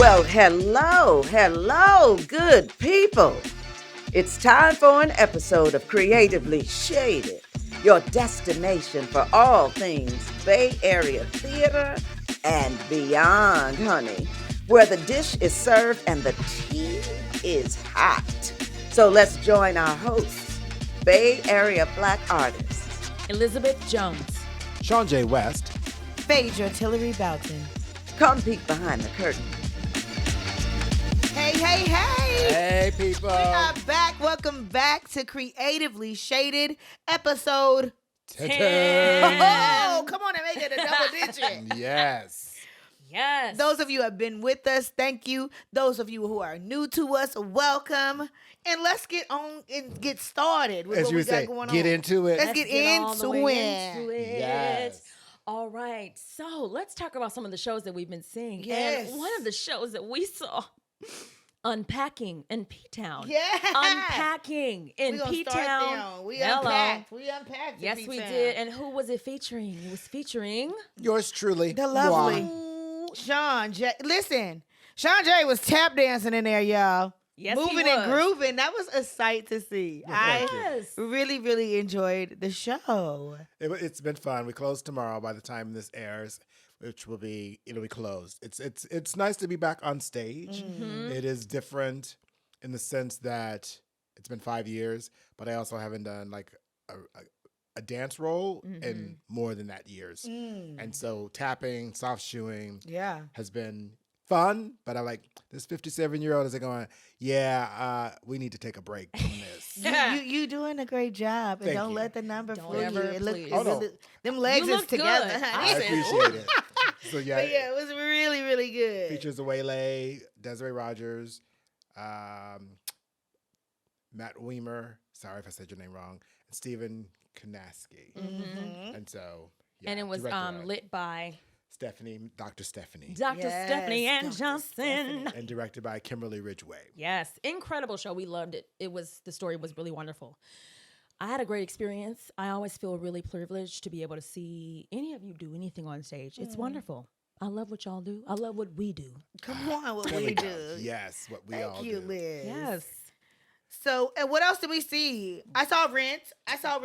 Well, hello, good people. It's time for an episode of Creatively Shaded, your destination for all things Bay Area theater and beyond, honey, where the dish is served and the tea is hot. So let's join our hosts, Bay Area Black artists, Elizabeth Jones, ShawnJ West, Phaedra Tillery Boughton. Come peek behind the curtain. Hey. Hey, people. We are back. Welcome back to Creatively Shaded, episode 10. Oh, come on and make it a double digit. Yes. Yes. Those of you who have been with us, thank you. Those of you who are new to us, welcome. And let's get on and get started with As what you we would say, got going get on. into it. Let's get all the into way it. into it. Yes. All right. So let's talk about some of the shows that we've been seeing. Yes. And one of the shows that we saw, Unpacking in P-Town. Yeah. Unpacking in We gonna P-Town. start there. We unpacked. We unpacked. Yes, we did. And who was it featuring? It was featuring Yours truly. The lovely Moi. Sean J. Listen, Sean J was tap dancing in there, y'all. Yes, moving he and was. grooving. That was a sight to see. Thank you. Yes. Really enjoyed the show. It's been fun. We close tomorrow by the time this airs, which will be, it'll be closed. It's nice to be back on stage. Mhm. It is different in the sense that it's been 5 years, but I also haven't done like a dance role in more than that years. And so tapping, soft shoeing Yeah. has been fun, but I like this 57-year-old is going, we need to take a break from this. You doing a great job. And Thank don't you. let the number Don't fool you. ever, It look, please. it Oh, no. really- them legs You is look together. good. honey. I appreciate it. So yeah, But yeah, it was really good. features Awele, Desiree Rogers, Matt Weimer, sorry if I said your name wrong, and Stephen Kanaski. Mhm. And so, yeah, And it was directed by lit by Dr. Stephanie, Dr. Yes, Stephanie and Dr. Johnson. Stephanie. and directed by Kimberly Ridgway. Yes, incredible show. We loved it. The story was really wonderful. I had a great experience. I always feel really privileged to be able to see any of you do anything on stage. It's wonderful. I love what y'all do. I love what we do. Come on, what There we go. do. Yes, what we Thank all you, do. Liz. Yes. So, and what else did we see? I saw Rent.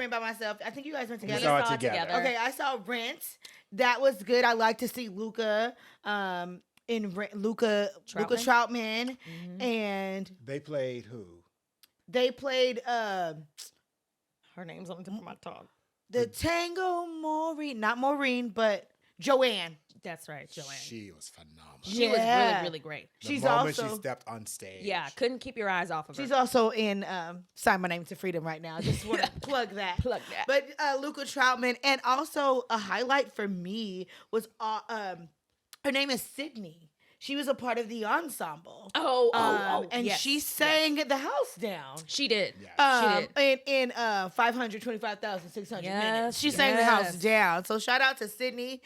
by myself. I think you guys went We together. saw it together. Okay, I saw Rent. That was good. I like to see Luca in Luca Troutman, and They played who? they played Her name's on the tip of my tongue. the Tango not Maureen, but Joanne. That's right, Joanne. She was phenomenal. She was Yeah. really, really great. The She's moment also she stepped on stage. Yeah, couldn't keep your eyes off of her. she's also in Sign My Name to Freedom right now. I just want to plug that. Plug that. But Luca Troutman, and also a highlight for me was her name is Sydney. She was a part of the ensemble. And yes, she sang the house down. She did. Yes. She did. In 525,600 Yes, minutes. She sang the house yes. down. So shout out to Sydney.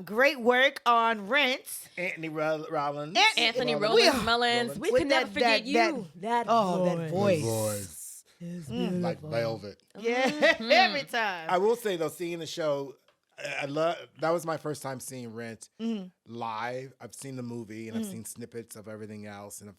Great work on Rent. Anthony Rollins. Anthony Rollins. Rollins Mullins. We With can never forget you. That voice. Voice. Like velvet. Yeah, Mm-hmm. every time. I will say though, seeing the show, that was my first time seeing Rent Mm-hmm. live. I've seen the movie and I've seen snippets of everything else, and I've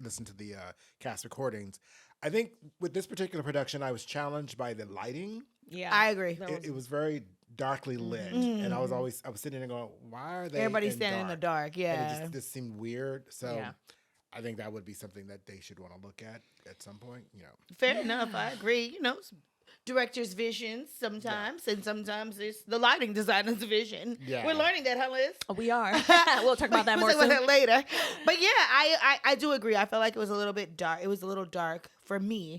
listened to the cast recordings. I think with this particular production, I was challenged by the lighting. Yeah. I agree. It was very darkly lit, and I was sitting there going, "Why are they?" Everybody's standing in the dark. Yeah. And it just seemed weird. So. Yeah. I think that would be something that they should want to look at some point. Fair enough. I agree. Director's vision sometimes, and sometimes it's the lighting designer's vision. Yeah. We're learning that, huh, Liz? We are. We'll talk about that more We'll talk soon. about that later. But yeah, I do agree. I felt like it was a little bit dark. It was a little dark for me.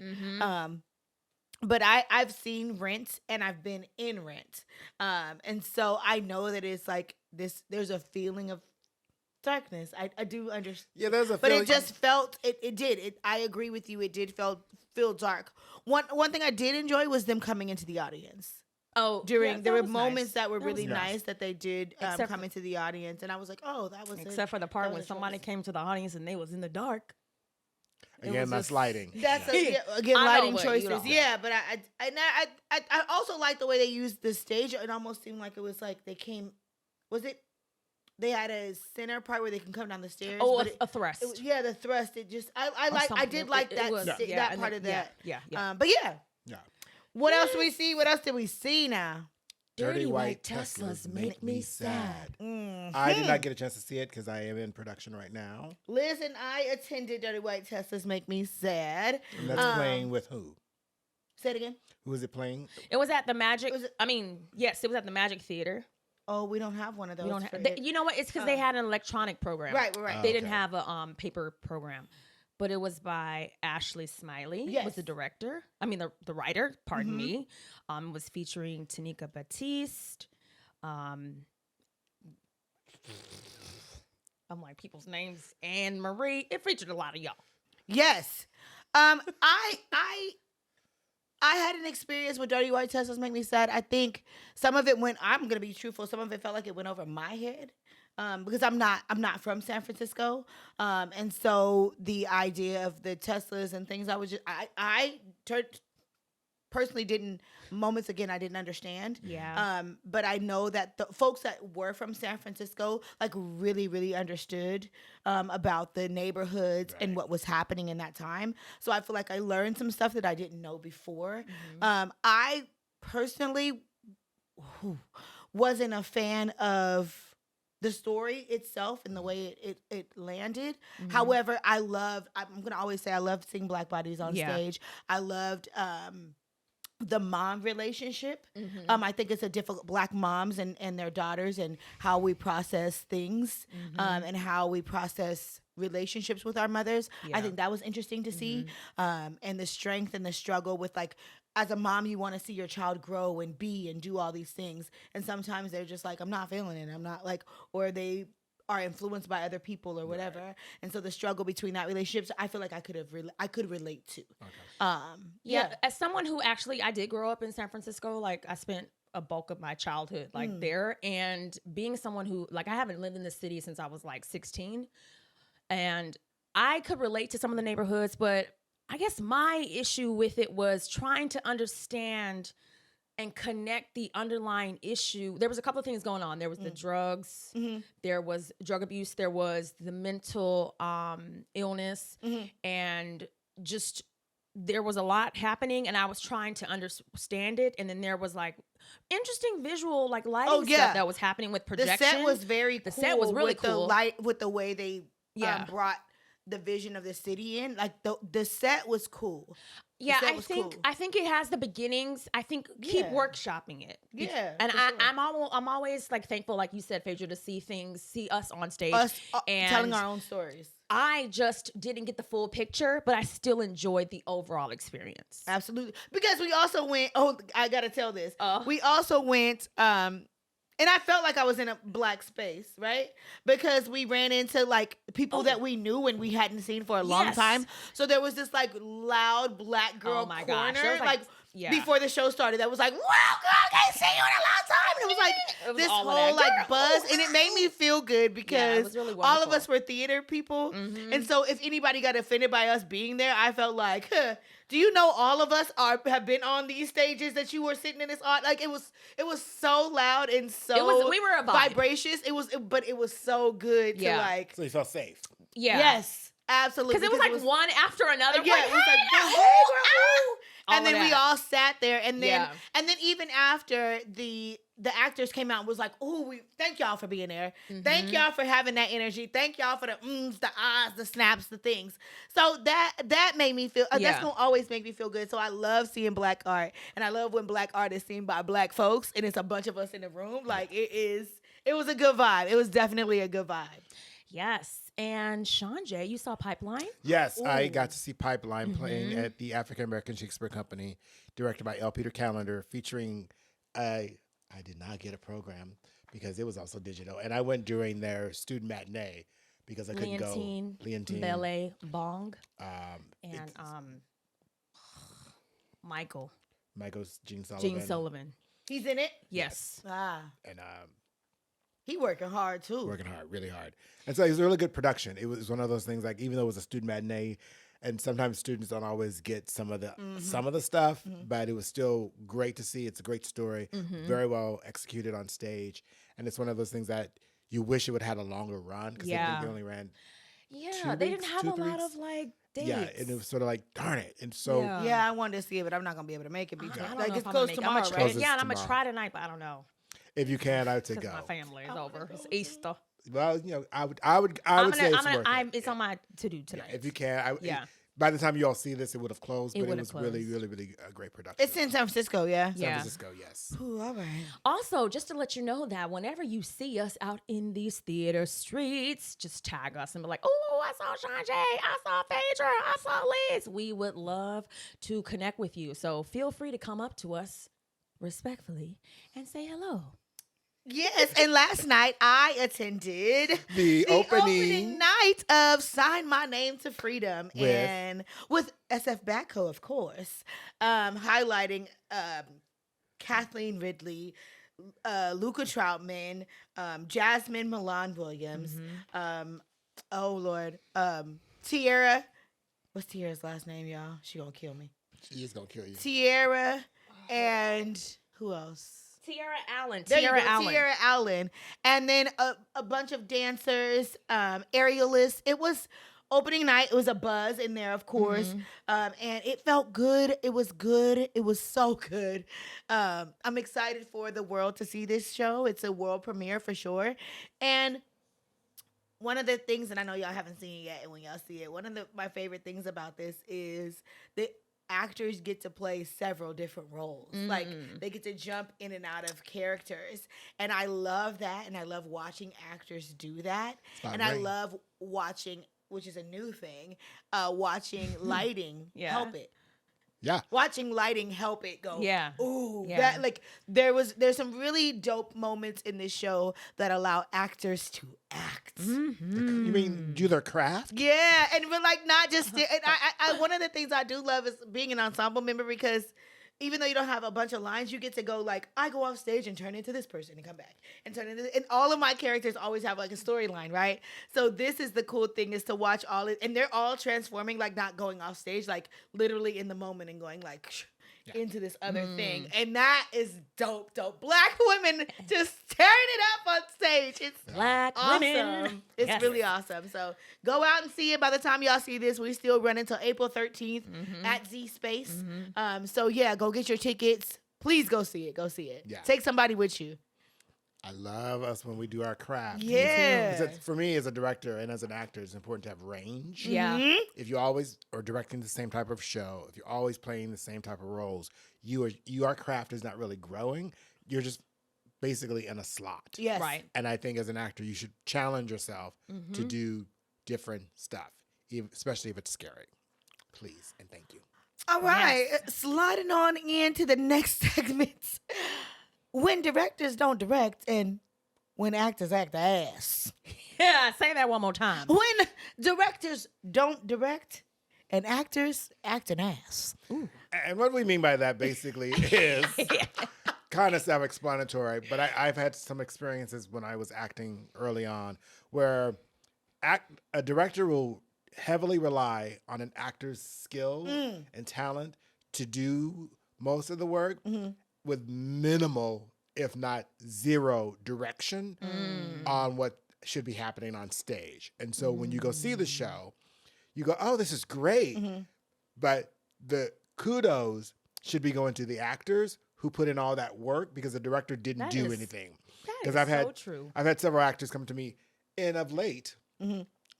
But I've seen Rent and I've been in Rent. And so I know that it's like this, there's a feeling of darkness. I do understand. Yeah, there's a But feeling. it just felt, it did. I agree with you. It did feel dark. One thing I did enjoy was them coming into the audience. Oh, During yeah, there that were was moments nice. that were really was nice. nice that they did Except come for- into the audience, and I was like, oh, that was Except for the that part was when a somebody choice. came to the audience and they was in the dark. Again, that's lighting. That's Yeah. again I know, lighting but you choices. don't. Yeah, but I also like the way they used the stage. It almost seemed like it was like they came. Was it they had a center part where they can come down the stairs. Oh, but a thrust. The thrust. It just I did like that that part of that. Yeah. But yeah. Yeah. What else do we see? What else did we see now? Dirty White Teslas make me sad. I did not get a chance to see it because I am in production right now. Liz and I attended Dirty White Teslas Make Me Sad. And that's playing with who? Say it again. Who is it playing? It was at the Magic. Yes, it was at the Magic Theater. Oh, we don't have one of those. We don't have. You know what? It's because they had an electronic program. Right. They didn't have a paper program. But it was by Ashley Smiley. Yes. Was the director. The writer. Pardon me. Was featuring Tanika Batiste. I'm like people's names. Anne Marie. It featured a lot of y'all. Yes. I had an experience with Dirty White Teslas Make Me Sad. I think some of it went. I'm gonna be truthful. Some of it felt like it went over my head. Because I'm not from San Francisco, and so the idea of the Teslas and things I personally didn't I didn't understand. Yeah. But I know that the folks that were from San Francisco really, really understood about the neighborhoods and what was happening in that time. So I feel like I learned some stuff that I didn't know before. I personally wasn't a fan of the story itself and the way it landed. However, I'm going to always say I loved seeing Black bodies on stage. I loved the mom relationship. I think it's a difficult Black moms and their daughters and how we process things and how we process relationships with our mothers. I think that was interesting to see. And the strength and the struggle with as a mom, you want to see your child grow and be and do all these things. And sometimes they're just like, I'm not feeling it. I'm not or they are influenced by other people or whatever. Right. And so the struggle between that relationship, I feel like I could relate to. Okay. As someone who I did grow up in San Francisco, I spent a bulk of my childhood there, and being someone who I haven't lived in the city since I was 16, and I could relate to some of the neighborhoods, but I guess my issue with it was trying to understand and connect the underlying issue. There was a couple of things going on. There was the drugs, there was drug abuse, there was the mental illness, and just there was a lot happening, and I was trying to understand it. And then there was interesting visual lighting stuff that was happening with projection. The set was very cool. The set was really cool. The light, with the way they brought the vision of the city in. The set was cool. Yeah, I think it has the beginnings. I think keep workshopping it. Yeah, and I'm always thankful, like you said, Phaedra, to see us on stage, and telling our own stories. I just didn't get the full picture, but I still enjoyed the overall experience. Absolutely, because we also went. Oh, I gotta tell this. We also went. And I felt like I was in a Black space, right? Because we ran into people that we knew and we hadn't seen for a long time. So there was this loud Black girl corner, before the show started. That was well, girl, I ain't seen you in a long time. And it was this whole buzz, and it made me feel good because it was really all of us were theater people, and so if anybody got offended by us being there, I felt do you know all of us have been on these stages that you were sitting in this art? It was so loud and so we were vibracious. But it was so good to So you felt safe. Yeah. Yes. Absolutely. Because it was one after another. Yeah, it was hey, and then we all sat there, and then even after the actors came out and was we thank y'all for being there. Thank y'all for having that energy. Thank y'all for the the ahs, the snaps, the things. So that made me feel that's gonna always make me feel good. So I love seeing Black art, and I love when Black art is seen by Black folks, and it's a bunch of us in the room. It was a good vibe. It was definitely a good vibe. Yes. And ShawnJ, you saw Pipeline? Yes, I got to see Pipeline playing at the African American Shakespeare Company, directed by L. Peter Callender, featuring I did not get a program because it was also digital. And I went during their student matinee because I couldn't go. Leontine, Bele, Bong, and Michael's Gene Sullivan. He's in it? Yes. And he working hard too. Working hard, really hard. And so it was a really good production. It was one of those things even though it was a student matinee, and sometimes students don't always get some of the stuff, but it was still great to see. It's a great story, very well executed on stage, and it's one of those things that you wish it would have had a longer run because I think they only ran. Yeah, they didn't have a lot of like dates. Yeah, and it was sort of like, darn it. And so yeah, I wanted to see it, but I'm not gonna be able to make it because I don't like know it's if close I'm tomorrow, gonna right? Yeah, and I'm tomorrow. gonna try tonight, but I don't know. if you can, I would say Because go. my family is over. It's Easter. Well, I would say it's worth it. It's on my to do tonight. If you can, Yeah. By the time you all see this, it would have closed, It but it would was have really, closed. really, really a great production. It's in San Francisco, yeah. San Yeah. Francisco, yes. Ooh, all right. Also, just to let you know that whenever you see us out in these theater streets, just tag us and be like, oh, I saw ShawnJ, I saw Phaedra, I saw Liz. We would love to connect with you. So feel free to come up to us respectfully and say hello. Yes, and last night I attended The opening night of Sign My Name to Freedom with SF Batco, of course, highlighting Kathleen Ridley, Luca Troutman, Jasmine Milan Williams, oh Lord, Tierra. What's Tierra's last name, y'all? She gonna kill me. She is gonna kill you. Tierra and who else? Tierra Allen. There you go, Tierra Allen. And then a bunch of dancers, aerialists. It was opening night. It was a buzz in there, of course. And it felt good. It was good. It was so good. I'm excited for the world to see this show. It's a world premiere for sure. And one of the things, and I know y'all haven't seen it yet, and when y'all see it, one of my favorite things about this is the actors get to play several different roles. Like they get to jump in and out of characters. And I love that. And I love watching actors do that. And I love watching, which is a new thing, watching lighting help it. Yeah. Watching lighting help it go. Yeah. Ooh. Yeah. That like there's some really dope moments in this show that allow actors to act. You mean do their craft? Yeah, and we're like not just. And I one of the things I do love is being an ensemble member because even though you don't have a bunch of lines, you get to go like I go off stage and turn into this person and come back and turn into. And all of my characters always have like a storyline, right? So this is the cool thing is to watch all it, and they're all transforming, like not going off stage, like literally in the moment and going like. Into this other thing, and that is dope. Black women just tearing it up on stage. It's Black awesome. women. It's really awesome. So go out and see it. By the time y'all see this, we still run until April 13th at Z Space. So yeah, go get your tickets. Please go see it. Go see it. Yeah. Take somebody with you. I love us when we do our craft. Yeah. Because for me as a director and as an actor, it's important to have range. Yeah. If you always are directing the same type of show, if you're always playing the same type of roles, your craft is not really growing. You're just basically in a slot. Yes. Right. And I think as an actor, you should challenge yourself to do different stuff, especially if it's scary. Please and thank you. All right. Sliding on into the next segment. When directors don't direct and when actors act ass. Yeah, say that one more time. When directors don't direct and actors act an ass. Ooh. And what we mean by that basically is kind of self-explanatory, but I've had some experiences when I was acting early on where a director will heavily rely on an actor's skill and talent to do most of the work with minimal, if not zero, direction on what should be happening on stage. And so when you go see the show, you go, oh, this is great. But the kudos should be going to the actors who put in all that work because the director didn't do anything. That is so true. I've had several actors come to me and of late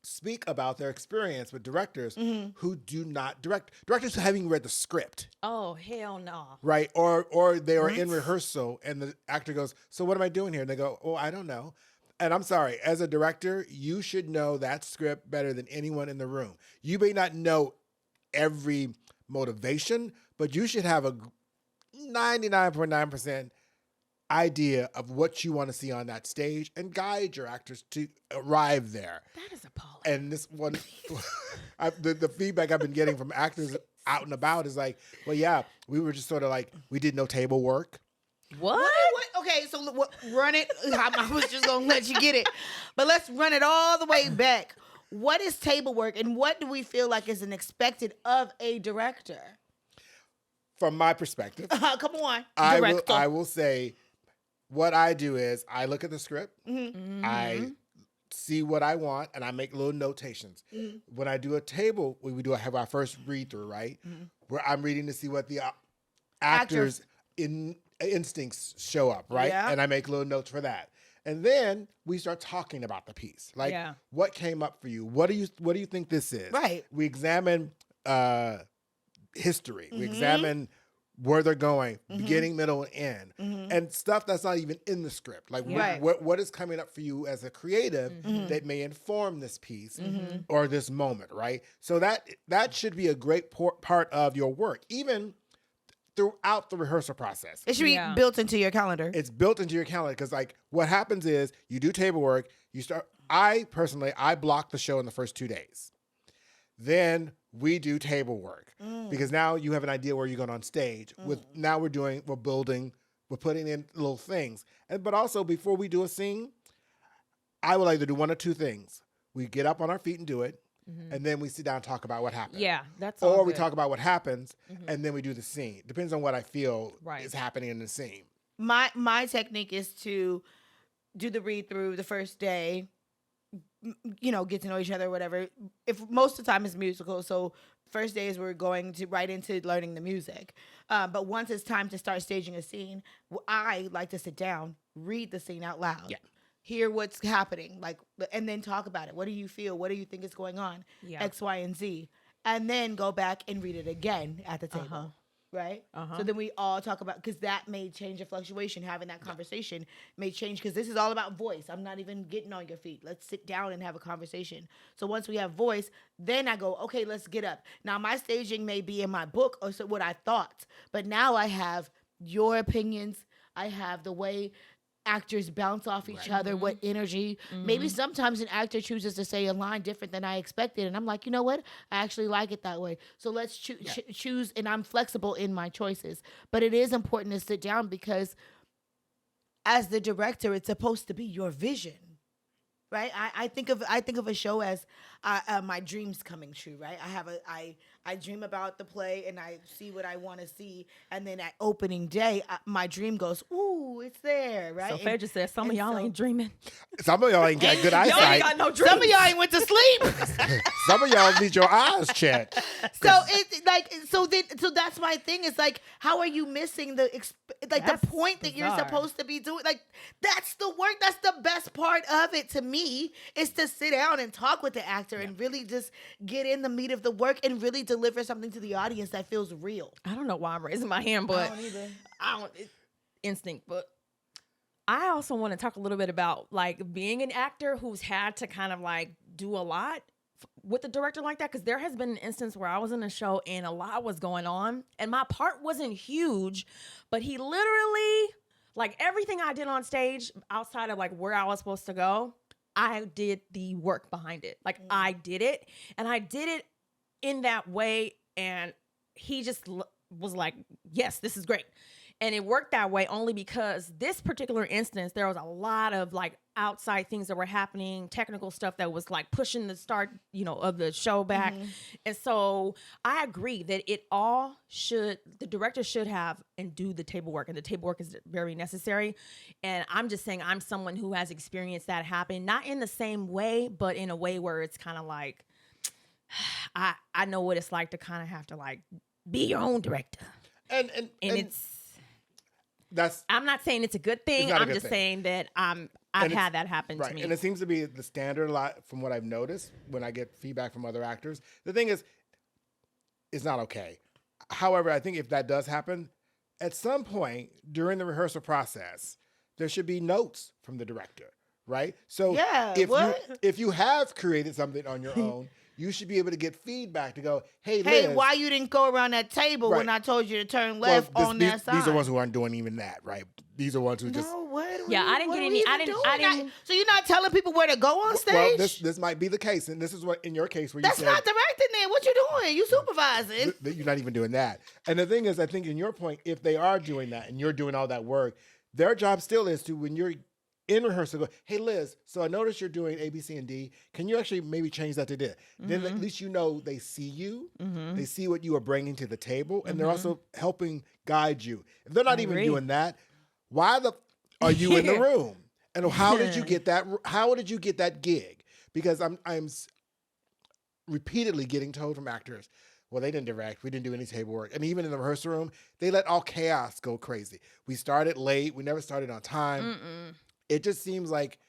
speak about their experience with directors who do not direct. Directors who haven't read the script. Oh, hell no. Right? Or they are in rehearsal and the actor goes, so what am I doing here? And they go, oh, I don't know. And I'm sorry, as a director, you should know that script better than anyone in the room. You may not know every motivation, but you should have a 99.9% idea of what you want to see on that stage and guide your actors to arrive there. That is appalling. And this one, the feedback I've been getting from actors out and about is like, well, yeah, we were just sort of like, we did no table work. What? Okay, so run it. I was just going to let you get it. But let's run it all the way back. What is table work and what do we feel like is an expected of a director? From my perspective, Come on, I director. will say what I do is I look at the script, Mm-hmm. I see what I want, and I make little notations. When I do a table, have our first read through, right? Where I'm reading to see what the actors' instincts show up, right? Yeah. And I make little notes for that. And then we start talking about the piece. Like, what came up for you? What do you think this is? Right. We examine history. We examine where they're going, beginning, middle, and end, and stuff that's not even in the script. Like, what is coming up for you as a creative that may inform this piece or this moment, right? So that should be a great part of your work, even throughout the rehearsal process. It should be built into your calendar. It's built into your calendar because, like, what happens is you do table work. I block the show in the first 2 days. Then we do table work because now you have an idea where you're going on stage. Now we're building, we're putting in little things. But also before we do a scene, I will either do one or two things. We get up on our feet and do it. And then we sit down and talk about what happened. Yeah, that's all. Or we talk about what happens, and then we do the scene. Depends on what I feel is happening in the scene. My technique is to do the read through the first day, get to know each other, whatever. If most of the time it's musical, so first day is we're going right into learning the music. But once it's time to start staging a scene, I like to sit down, read the scene out loud. Yeah. Hear what's happening, and then talk about it. What do you feel? What do you think is going on? Yeah. X, Y, and Z. And then go back and read it again at the table. Right? So then we all talk about, because that may change the fluctuation. Having that conversation may change, because this is all about voice. I'm not even getting on your feet. Let's sit down and have a conversation. So once we have voice, then I go, okay, let's get up. Now my staging may be in my book or what I thought, but now I have your opinions. I have the way actors bounce off each other, what energy. Maybe sometimes an actor chooses to say a line different than I expected, and I'm like, you know what? I actually like it that way. So let's choose, and I'm flexible in my choices. But it is important to sit down, because as the director, it's supposed to be your vision. Right, I think of a show as my dreams coming true. Right, I dream about the play and I see what I want to see, and then at opening day, my dream goes, ooh, it's there. Right. So Phaedra says some of y'all ain't dreaming. Some of y'all ain't got good eyesight. Y'all ain't got no dreams. Some of y'all ain't went to sleep. Some of y'all need your eyes checked. So it's like, so that's my thing. It's like, how are you missing the point that you're supposed to be doing? Like, that's the work. That's the best part of it to me. Is to sit down and talk with the actor and really just get in the meat of the work and really deliver something to the audience that feels real. I don't know why I'm raising my hand, but I don't instinct. But I also want to talk a little bit about like being an actor who's had to kind of like do a lot with a director like that, because there has been an instance where I was in a show and a lot was going on and my part wasn't huge, but he literally, like, everything I did on stage outside of like where I was supposed to go, I did the work behind it. Like, I did it, and I did it in that way, and he just was like, yes, this is great. And it worked that way only because this particular instance, there was a lot of like outside things that were happening, technical stuff that was like pushing the start, of the show back. And so I agree that the director should have and do the table work, and the table work is very necessary. And I'm just saying, I'm someone who has experienced that happen, not in the same way, but in a way where it's kind of like, I know what it's like to kind of have to like be your own director. And I'm not saying it's a good thing. I'm just saying that I've had that happen to me. And it seems to be the standard a lot from what I've noticed when I get feedback from other actors. The thing is, it's not okay. However, I think if that does happen, at some point during the rehearsal process, there should be notes from the director, right? So if you have created something on your own, you should be able to get feedback to go, hey, Liz, why you didn't go around that table when I told you to turn left on that side? These are ones who aren't doing even that, right? These are ones who just... I didn't. So you're not telling people where to go on stage? Well, this might be the case, and this is what, in your case, where That's not directing then. What you doing? You supervising. You're not even doing that. And the thing is, I think in your point, if they are doing that and you're doing all that work, their job still is to, when you're in rehearsal, go, hey, Liz, so I noticed you're doing A, B, C, and D. Can you actually maybe change that to this? Then at least they see you. They see what you are bringing to the table, and they're also helping guide you. If they're not even doing that, why the are you in the room? And how did you get that? How did you get that gig? Because I'm repeatedly getting told from actors, well, they didn't direct. We didn't do any table work. And even in the rehearsal room, they let all chaos go crazy. We started late. We never started on time. It just seems like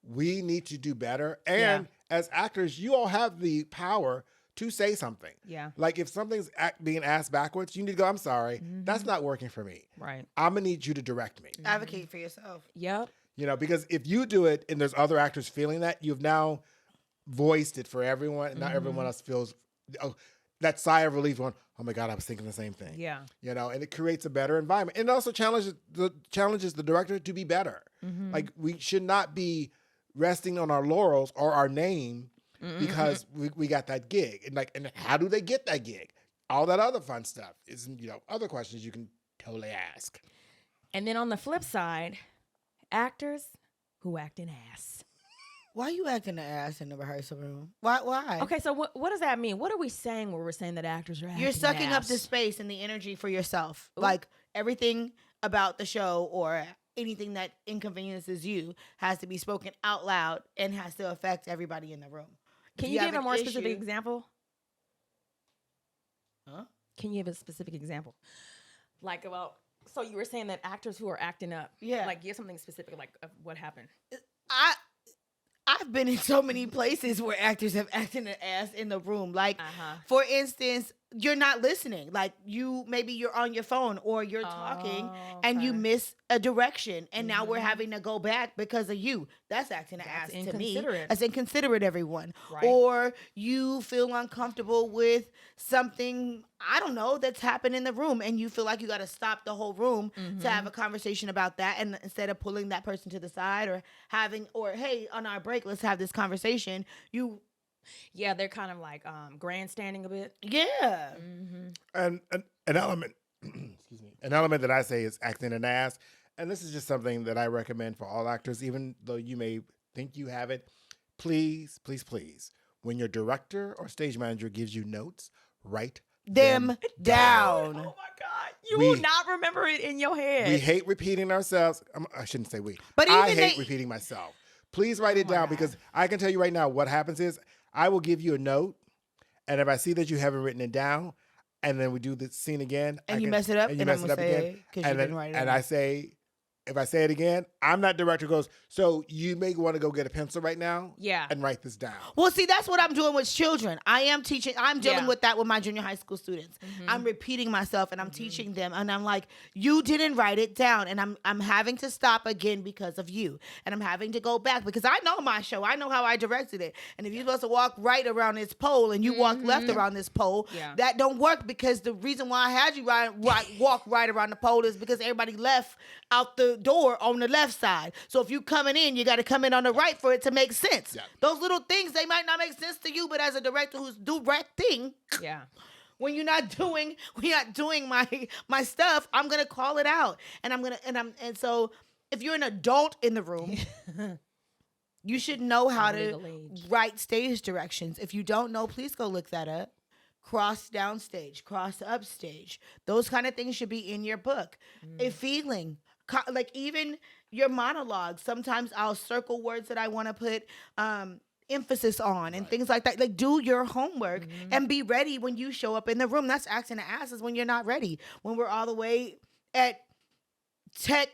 we need to do better. And as actors, you all have the power to say something. Yeah. Like if something's being asked backwards, you need to go, I'm sorry. That's not working for me. Right. I'm going to need you to direct me. Advocate for yourself. Yep. You know, because if you do it and there's other actors feeling that, you've now voiced it for everyone. And now everyone else feels that sigh of relief going, oh my God, I was thinking the same thing. Yeah. You know, and it creates a better environment. And it also challenges the director to be better. Like we should not be resting on our laurels or our name because we got that gig. And how do they get that gig? All that other fun stuff is, other questions you can totally ask. And then on the flip side, actors who act in ass. Why are you acting an ass in the rehearsal room? Why? Okay, so what does that mean? What are we saying when we're saying that actors are acting You're sucking ass? up the space and the energy for yourself. Ooh. Like everything about the show or anything that inconveniences you has to be spoken out loud and has to affect everybody in the room. Can If you have give a an more specific issue- example? Huh? Can you give a specific example? Like about, so you were saying that actors who are acting up. Yeah. Like give something specific, like of what happened. I've been in so many places where actors have acted an ass in the room. Like, for instance, you're not listening. Like maybe you're on your phone or you're talking and you miss a direction. And now we're having to go back because of you. That's acting an ass to me. That's inconsiderate, everyone. Right. Or you feel uncomfortable with something, I don't know, that's happened in the room. And you feel like you got to stop the whole room to have a conversation about that. And instead of pulling that person to the side or hey, on our break, let's have this conversation. Yeah, they're kind of like grandstanding a bit. Yeah. And an element, excuse me, an element that I say is acting an ass. And this is just something that I recommend for all actors, even though you may think you have it. Please, please, please, when your director or stage manager gives you notes, write them down. Oh my God. You will not remember it in your head. We hate repeating ourselves. I shouldn't say we. But I hate repeating myself. Please write it down because I can tell you right now what happens is I will give you a note, and if I see that you haven't written it down, and then we do the scene again, and you mess it up, and you mess it up again, because you didn't write it. And I say, if I say it again, I'm not director goes, so you may want to go get a pencil right now and write this down. Well, see, that's what I'm doing with children. I am teaching. I'm dealing with that with my junior high school students. I'm repeating myself and I'm teaching them. And I'm like, you didn't write it down. And I'm having to stop again because of you. And I'm having to go back because I know my show. I know how I directed it. And if you're supposed to walk right around this pole and you walk left around this pole, that don't work because the reason why I had you walk right around the pole is because everybody left out the door on the left side. So if you coming in, you got to come in on the right for it to make sense. Those little things, they might not make sense to you, but as a director who's directing, when you're not doing my stuff, I'm gonna call it out, and so if you're an adult in the room, you should know how to write stage directions. If you don't know, please go look that up. Cross downstage, cross upstage. Those kind of things should be in your book. A feeling. Like even your monologue, sometimes I'll circle words that I want to put emphasis on and things like that. Like do your homework and be ready when you show up in the room. That's acting an ass is when you're not ready. When we're all the way at tech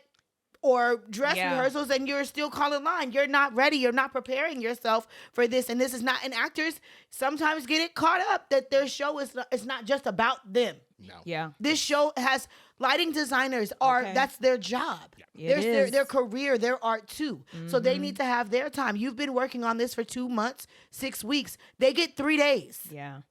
or dress rehearsals and you're still calling line. You're not ready. You're not preparing yourself for this. And this is not, and actors sometimes get it caught up that their show is not just about them. No. Yeah. This show has lighting designers that's their job. Their career, their art too. So they need to have their time. You've been working on this for 2 months, 6 weeks. They get 3 days. Yeah.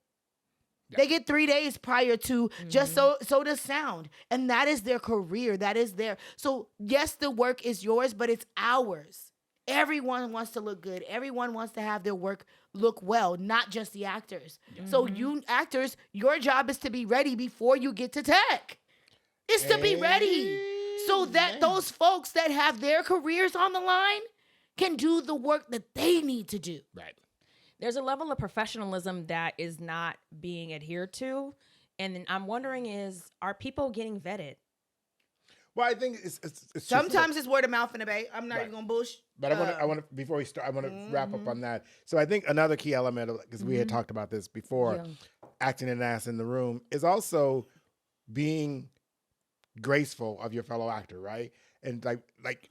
They get 3 days prior to just so does sound. And that is their career. That is their. So yes, the work is yours, but it's ours. Everyone wants to look good. Everyone wants to have their work look well, not just the actors. So you actors, your job is to be ready before you get to tech. It's to be ready so that those folks that have their careers on the line can do the work that they need to do. Right. There's a level of professionalism that is not being adhered to. And then I'm wondering are people getting vetted? Well, I think it's Sometimes it's word of mouth in the bay. I'm not Right. even gonna bullshit. But I want to before we start, I want to wrap up on that. So I think another key element, because we had talked about this before, acting an ass in the room, is also being graceful of your fellow actor, right? And like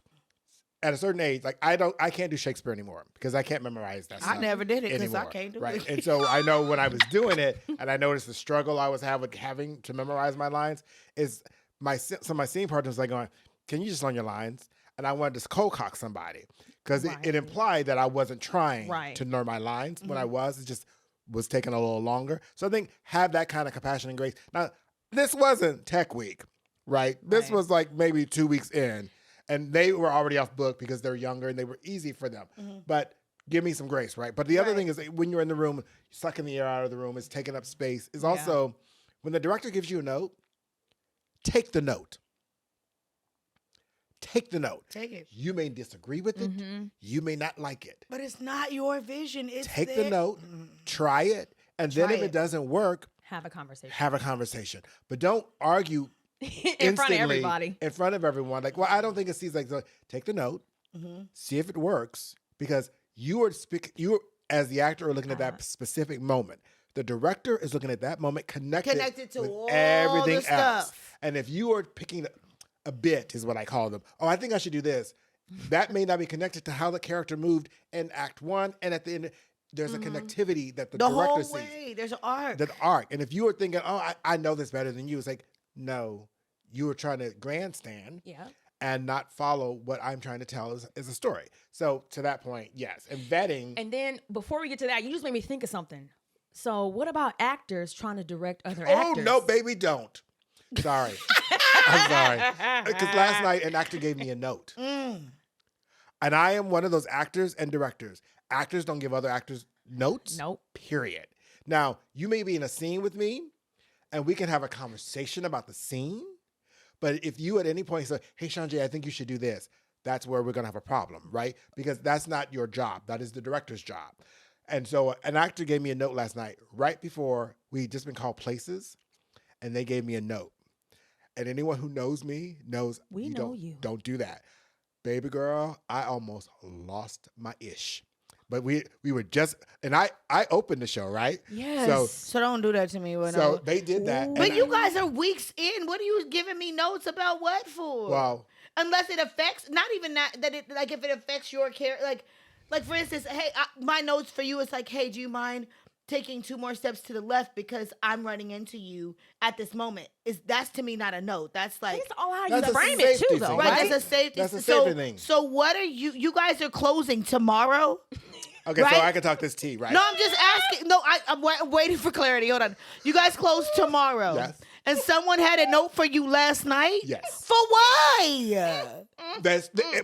at a certain age, like I can't do Shakespeare anymore because I can't memorize that stuff. I never did it because I anymore, can't do right? it. And so I know when I was doing it, and I noticed the struggle I was having to memorize my lines is some of my scene partners like going, "Can you just learn your lines?" And I wanted to cold cock somebody because it implied that I wasn't trying to learn my lines when I was. It just was taking a little longer. So I think have that kind of compassion and grace. Now, this wasn't Tech Week, right? This was like maybe 2 weeks in, and they were already off book because they're younger and they were easy for them. But give me some grace, right? But the other thing is that when you're in the room, sucking the air out of the room, it's taking up space. Is also when the director gives you a note, take the note. Take the note. Take it. You may disagree with it. You may not like it. But it's not your vision. It's Take the note, try it, and then if it doesn't work, have a conversation. have a conversation. But don't argue in front of everybody. In front of everyone. Like, well, I don't think it seems like take the note, see if it works, because you are as the actor are looking at that specific moment. The director is looking at that moment connected to with all everything the else. stuff. And if you are picking a bit, is what I call them. Oh, I think I should do this. That may not be connected to how the character moved in Act 1, and at the end, there's a connectivity that the director whole sees. way. There's an arc. The arc. And if you are thinking, oh, I know this better than you, it's like, no, you were trying to grandstand and not follow what I'm trying to tell as a story. So to that point, yes. And vetting. And then before we get to that, you just made me think of something. So what about actors trying to direct other actors? Oh, no, baby, don't. Sorry. I'm sorry. Because last night an actor gave me a note. And I am one of those actors and directors. Actors don't give other actors notes. Nope. Period. Now, you may be in a scene with me and we can have a conversation about the scene. But if you at any point say, hey, ShawnJ, I think you should do this, that's where we're going to have a problem, right? Because that's not your job. That is the director's job. And so an actor gave me a note last night right before we'd just been called places, and they gave me a note. And anyone who knows me knows we know you. Don't do that. Baby girl, I almost lost my ish. But we were just, and I opened the show, right? Yes. So don't do that to me. So they did that. But you guys are weeks in. What are you giving me notes about what for? Well, unless it affects, not even that it, like if it affects your character, like for instance, hey, my notes for you is like, hey, do you mind taking 2 more steps to the left because I'm running into you at this moment? That's to me not a note. That's like that's all how you That's a frame it too, safety though. thing. right. That's a safety. That's a safety thing. So what are you guys are closing tomorrow? Okay, right? so I can talk this tea, right? No, I'm just asking. No, I'm waiting for clarity. Hold on. You guys close tomorrow. Yes. And someone had a note for you last night? Yes. For why?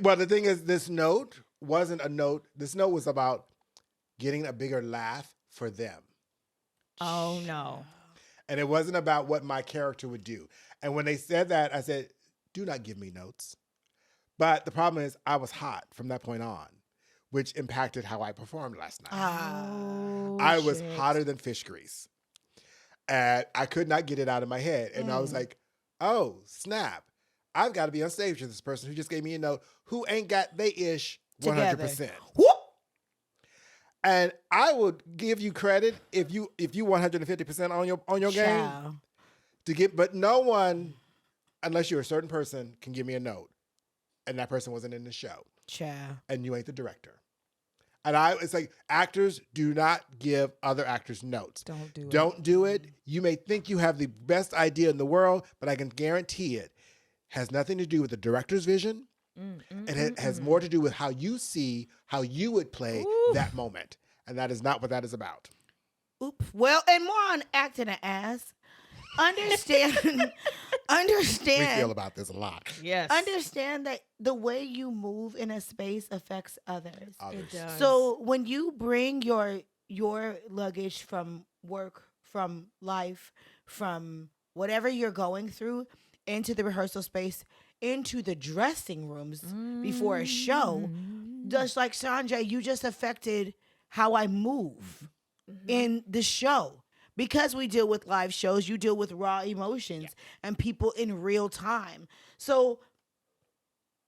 Well, the thing is, this note wasn't a note. This note was about getting a bigger laugh for them. Oh, no. And it wasn't about what my character would do. And when they said that, I said, do not give me notes. But the problem is I was hot from that point on, which impacted how I performed last night. I was hotter than fish grease. And I could not get it out of my head. And I was like, oh, snap. I've got to be on stage with this person who just gave me a note who ain't got they ish 100%. Whoop. And I would give you credit if you 150% on your game to get, but no one, unless you're a certain person, can give me a note, and that person wasn't in the show. And you ain't the director. And it's like, actors do not give other actors notes. Don't do it. You may think you have the best idea in the world, but I can guarantee it has nothing to do with the director's vision. It has more to do with how you see how you would play that moment. And that is not what that is about. Oops. Well, and more on acting an ass. Understand. We feel about this a lot. Yes. Understand that the way you move in a space affects others. It does. So when you bring your luggage from work, from life, from whatever you're going through into the rehearsal space, into the dressing rooms before a show, just like ShawnJ, you just affected how I move in the show because we deal with live shows, you deal with raw emotions and people in real time. So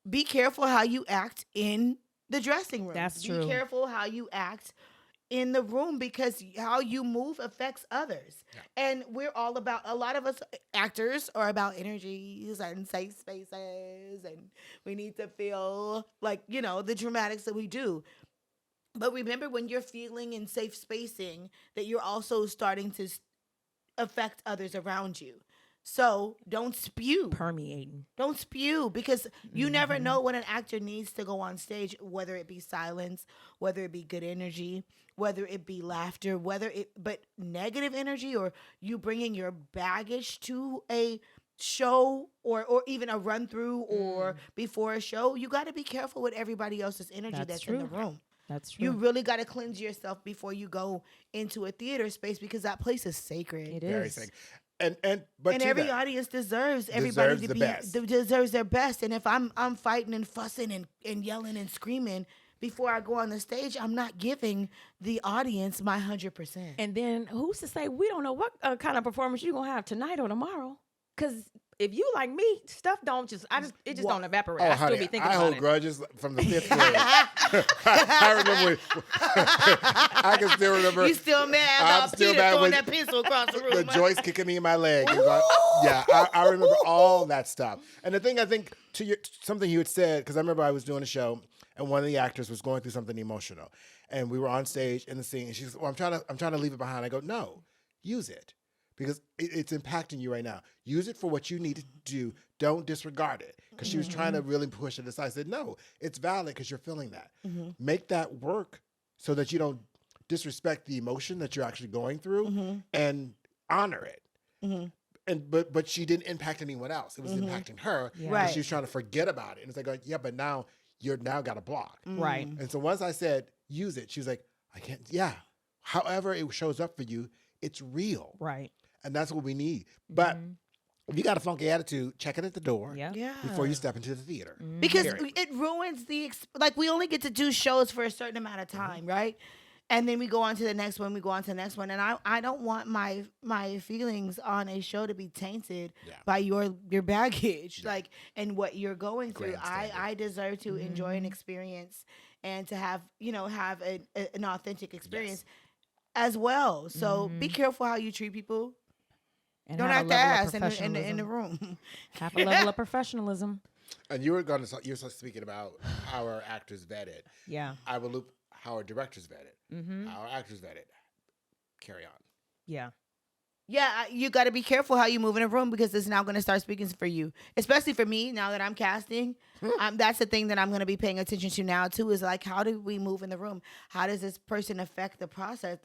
be careful how you act in the dressing room. That's true. Be careful how you act in the room, because how you move affects others. Yeah. And we're all about, a lot of us actors are about energies and safe spaces, and we need to feel like, you know, the dramatics that we do. But remember, when you're feeling in safe spacing, that you're also starting to affect others around you. So don't spew. Permeating. Don't spew, because you never know what an actor needs to go on stage, whether it be silence, whether it be good energy, whether it be laughter, but negative energy, or you bringing your baggage to a show or even a run through or before a show. You got to be careful with everybody else's energy that's in the room. That's true. You really got to cleanse yourself before you go into a theater space, because that place is sacred. It is. Very sacred. But every audience deserves everybody deserves their best. And if I'm fighting and fussing and yelling and screaming before I go on the stage, I'm not giving the audience my 100%. And then who's to say we don't know what kind of performance you're gonna have tonight or tomorrow? Because if you like me, stuff don't just don't evaporate. I still be thinking about it. I hold grudges from the 5th grade. I remember. I can still remember. You still mad about Peter throwing that pencil across the room? The joist kicking me in my leg. I remember all that stuff. And the thing, I think, something you had said, because I remember I was doing a show and one of the actors was going through something emotional, and we were on stage in the scene, and she said, "Well, I'm trying to leave it behind." I go, "No, use it." Because it's impacting you right now. Use it for what you need to do. Don't disregard it. Because she was trying to really push it aside. I said, no, it's valid because you're feeling that. Make that work so that you don't disrespect the emotion that you're actually going through, and honor it. But she didn't impact anyone else. It was impacting her. Yeah. Right. She was trying to forget about it. And it's like, yeah, but now you're got a block. Right. And so once I said, use it, she was like, I can't. Yeah. However it shows up for you, it's real. Right. And that's what we need. But if you got a funky attitude, check it at the door before you step into the theater. Because it ruins we only get to do shows for a certain amount of time, right? And then we go on to the next one, And I don't want my feelings on a show to be tainted by your baggage, and what you're going through. I deserve to enjoy an experience and to have an authentic experience as well. So be careful how you treat people. And don't act ass in the room. Have a level of professionalism. And you were speaking about how our actors vetted. Yeah. I will loop how our directors vetted. How our actors vetted. Carry on. Yeah. Yeah, you got to be careful how you move in a room, because it's now going to start speaking for you. Especially for me, now that I'm casting. That's the thing that I'm going to be paying attention to now, too, is like, how do we move in the room? How does this person affect the process?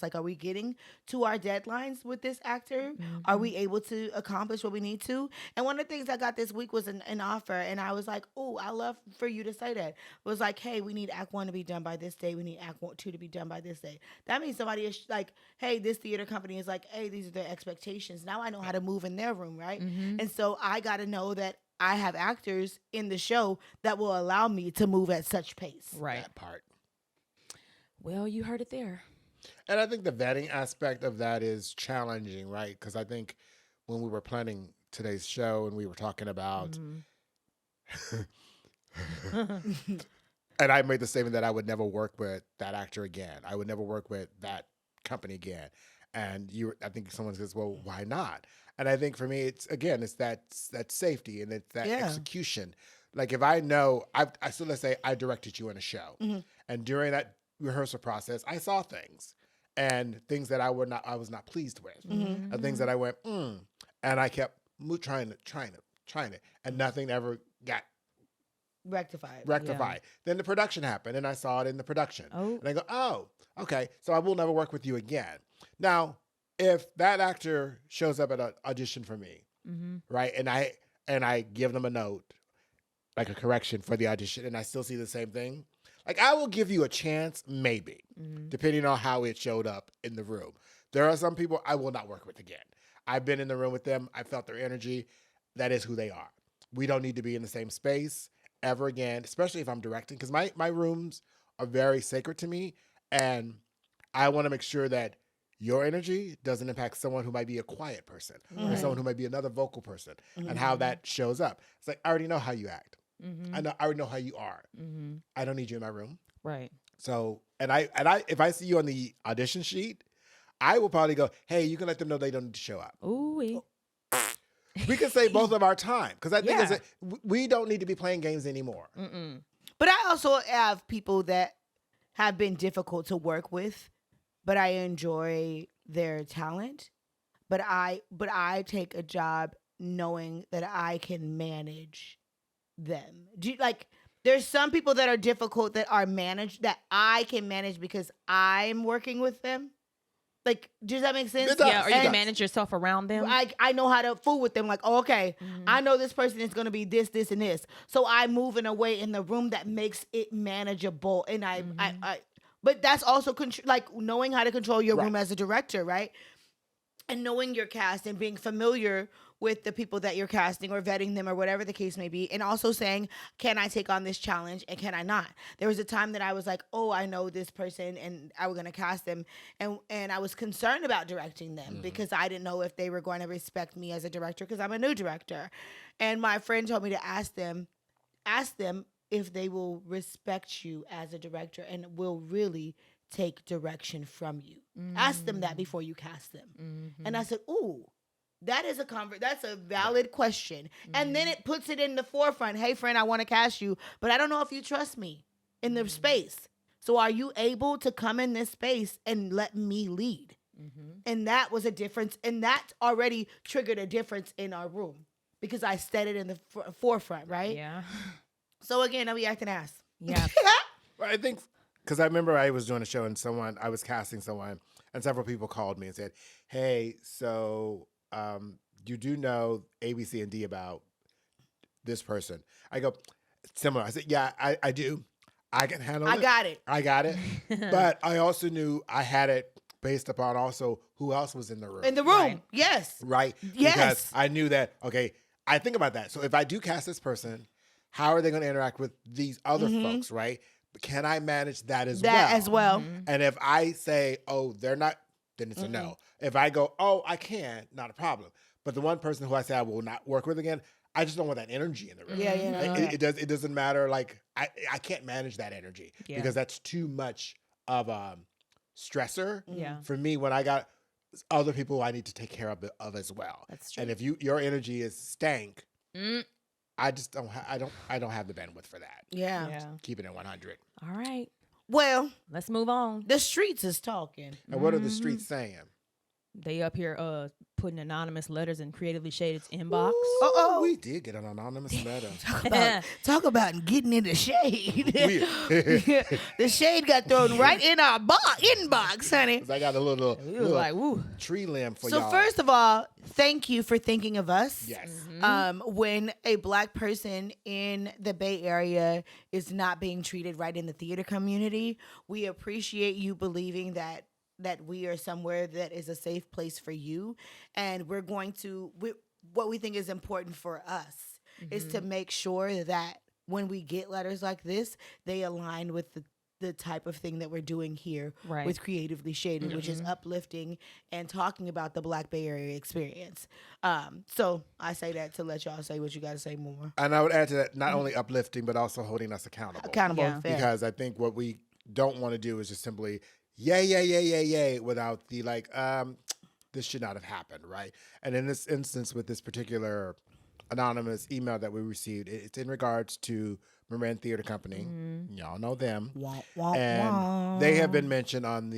Like, are we getting to our deadlines with this actor? Are we able to accomplish what we need to? And one of the things I got this week was an offer, and I was like, oh, I love for you to say that. It was like, hey, we need Act 1 to be done by this day. We need Act 2 to be done by this day. That means somebody is like, hey, this theater company is like, hey, these are their expectations. Now I know how to move in their room, right? And so I got to know that I have actors in the show that will allow me to move at such pace. Right. That part. Well, you heard it there. And I think the vetting aspect of that is challenging, right? Because I think when we were planning today's show and we were talking about, and I made the statement that I would never work with that actor again. I would never work with that company again. And I think someone says, well, why not? And I think for me, it's that safety and it's that execution. Like if I know, so let's say I directed you in a show, and during that rehearsal process, I saw things that I was not pleased with, and things that I went, and I kept trying it, and nothing ever got rectified. Yeah. Then the production happened, and I saw it in the production, and I go, oh, okay, so I will never work with you again. Now, if that actor shows up at an audition for me, right, and I give them a note, like a correction for the audition, and I still see the same thing, like I will give you a chance, maybe, depending on how it showed up in the room. There are some people I will not work with again. I've been in the room with them. I felt their energy. That is who they are. We don't need to be in the same space ever again, especially if I'm directing, because my rooms are very sacred to me, and I want to make sure that your energy doesn't impact someone who might be a quiet person or someone who might be another vocal person and how that shows up. It's like, I already know how you act. I already know how you are. I don't need you in my room. Right. So, and I, if I see you on the audition sheet, I will probably go, hey, you can let them know they don't need to show up. Ooh. We can save both of our time because I think Yeah. we don't need to be playing games anymore. But I also have people that have been difficult to work with, but I enjoy their talent. But I take a job knowing that I can manage them. There's some people that are difficult that are managed that I can manage because I'm working with them. Like, does that make sense? It does. Yeah, or you And can manage yourself around them. I know how to fool with them. Like, oh, okay, I know this person is going to be this, this, and this. So I move in a way in the room that makes it manageable. And but that's also like knowing how to control your room as a director, right? And knowing your cast and being familiar with the people that you're casting or vetting them or whatever the case may be. And also saying, can I take on this challenge and can I not? There was a time that I was like, oh, I know this person and I was going to cast them. And I was concerned about directing them because I didn't know if they were going to respect me as a director because I'm a new director. And my friend told me to ask them if they will respect you as a director and will really take direction from you. Ask them that before you cast them. And I said, ooh, that is that's a valid question. And then it puts it in the forefront. Hey, friend, I want to cast you, but I don't know if you trust me in the space. So are you able to come in this space and let me lead? And that was a difference. And that already triggered a difference in our room because I said it in the forefront, right? Yeah. So again, I'll be acting ass. Yeah. Well, I think, because I remember I was doing a show and I was casting someone and several people called me and said, hey, so you do know A, B, C, and D about this person. I go, similar. I said, yeah, I do. I can handle it. I got it. But I also knew I had it based upon also who else was in the room. In the room, Right. yes. Right? Yes. Because I knew that, okay, I think about that. So if I do cast this person, how are they going to interact with these other folks, right? Can I manage that as well? That as well. And if I say, oh, they're not, then it's a no. If I go, oh, I can, not a problem. But the one person who I say I will not work with again, I just don't want that energy in the room. Yeah. It doesn't matter. Like, I can't manage that energy because that's too much of a stressor for me when I got other people I need to take care of as well. That's true. And if your energy is stank, I just don't I don't have the bandwidth for that. Yeah. Keeping it 100. All right. Well, Let's move on. the streets is talking. And what are the streets saying? They up here putting anonymous letters in Creatively Shaded's inbox. Oh, we did get an anonymous letter. Talk about getting in the shade. We- The shade got thrown right in our inbox, honey. I got a little We was like, woo. tree limb for So y'all. first of all, thank you for thinking of us. Yes. When a Black person in the Bay Area is not being treated right in the theater community, we appreciate you believing that we are somewhere that is a safe place for you. And we're going to, what we think is important for us is to make sure that when we get letters like this, they align with the type of thing that we're doing here with Creatively Shaded, which is uplifting and talking about the Black Bay Area experience. So I say that to let y'all say what you got to say more. And I would add to that, not only uplifting, but also holding us accountable. Fair. Because I think what we don't want to do is just simply yay, without the this should not have happened, right? And in this instance, with this particular anonymous email that we received, it's in regards to Marin Theater Company. Y'all know them. And they have been mentioned on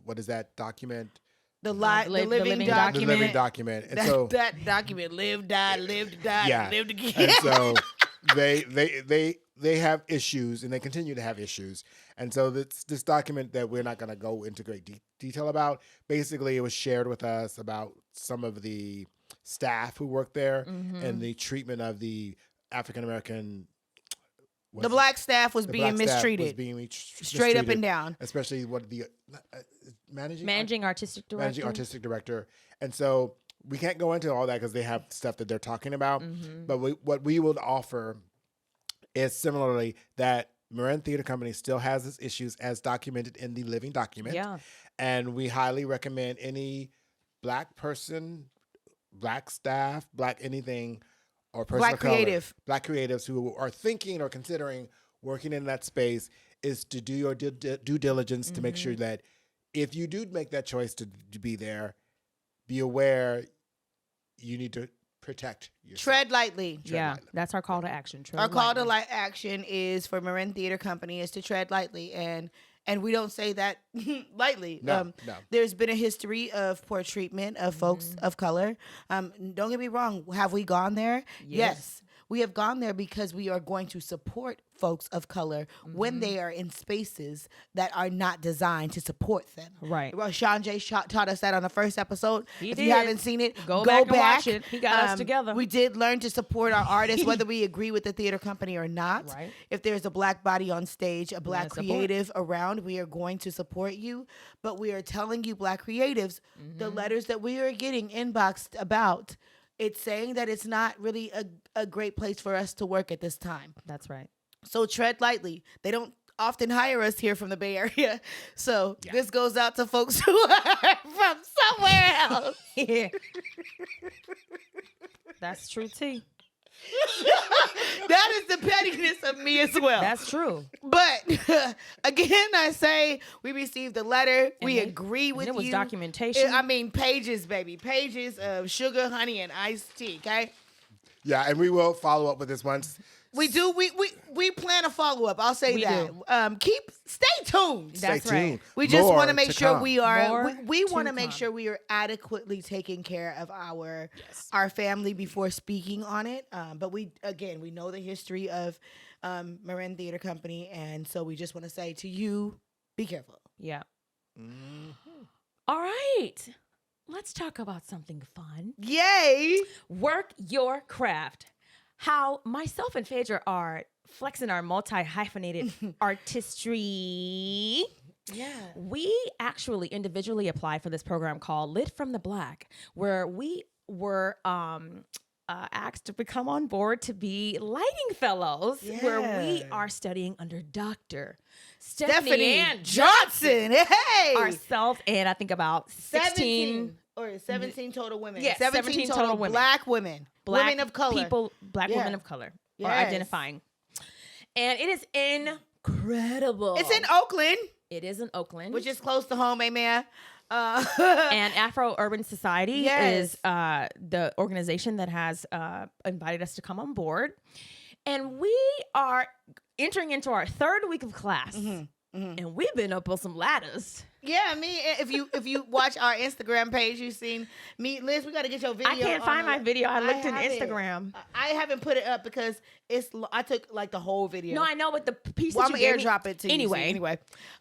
what is that document? The living document. The living document. And so that document lived, died, lived again. And so they have issues, and they continue to have issues. And so this document that we're not going to go into great detail about, basically it was shared with us about some of the staff who work there and the treatment of the African-American. The Black staff was being mistreated. Straight up and down. Especially the Managing artistic director. And so we can't go into all that because they have stuff that they're talking about. But what we would offer is similarly that Marin Theater Company still has its issues as documented in the living document. Yeah. And we highly recommend any Black person, Black staff, Black anything, or person Black of color, creative. Black creatives who are thinking or considering working in that space is to do your due diligence to make sure that if you do make that choice to be there, be aware you need to protect yourself. Tread lightly. That's our call to action. Our call to action is for Marin Theater Company is to tread lightly, and we don't say that lightly. No. There's been a history of poor treatment of folks of color. Don't get me wrong. Have we gone there? Yes. We have gone there because we are going to support folks of color when they are in spaces that are not designed to support them. Right. Well, ShawnJ taught us that on the first episode. If did. you haven't seen it, go back and watch it. He got us together. We did learn to support our artists, whether we agree with the theater company or not. Right. If there's a Black body on stage, a Black support. creative around, we are going to support you. But we are telling you, Black creatives, the letters that we are getting inboxed about, it's saying that it's not really a great place for us to work at this time. That's right. So tread lightly. They don't often hire us here from the Bay Area. So this goes out to folks who are from somewhere else. Yeah. That's true, T. That is the pettiness of me as well. That's true. But again, I say we received the letter. We agree with you. It was documentation. I mean, pages, baby. Pages of sugar, honey, and iced tea, okay? Yeah, and we will follow up with this once. We do. We plan a follow up. I'll say that. Stay tuned. That's Stay tuned. right. We just More want to make sure come. we are. More We to want to make come. sure we are adequately taking care of our family before speaking on it. But we know the history of Marin Theater Company, and so we just want to say to you, be careful. Yeah. All right. Let's talk about something fun. Yay! Work your craft. How myself and Phaedra are flexing our multi-hyphenated artistry. Yeah. We actually individually applied for this program called Lit from the Black, where we were asked to become on board to be lighting fellows, where we are studying under Dr. Stephanie Ann Johnson. Hey! ourselves, and I think about 16 17 total women. Yes, 17 total women. Black women. Black women of color. people, Black women of color, are Yes. identifying. And it is incredible. It's in Oakland, It is in Oakland. which is close to home, amen. And Afro Urban Society Yes. is the organization that has invited us to come on board. And we are entering into our third week of class. And we've been up on some ladders. Yeah, if you watch our Instagram page, you've seen me, Liz. We got to get your video. I can't find my video. I looked in haven't. Instagram. I haven't put it up because I took like the whole video. No, I know, but the piece Well, that I'm you gonna gave me- airdrop it to you. Anyway.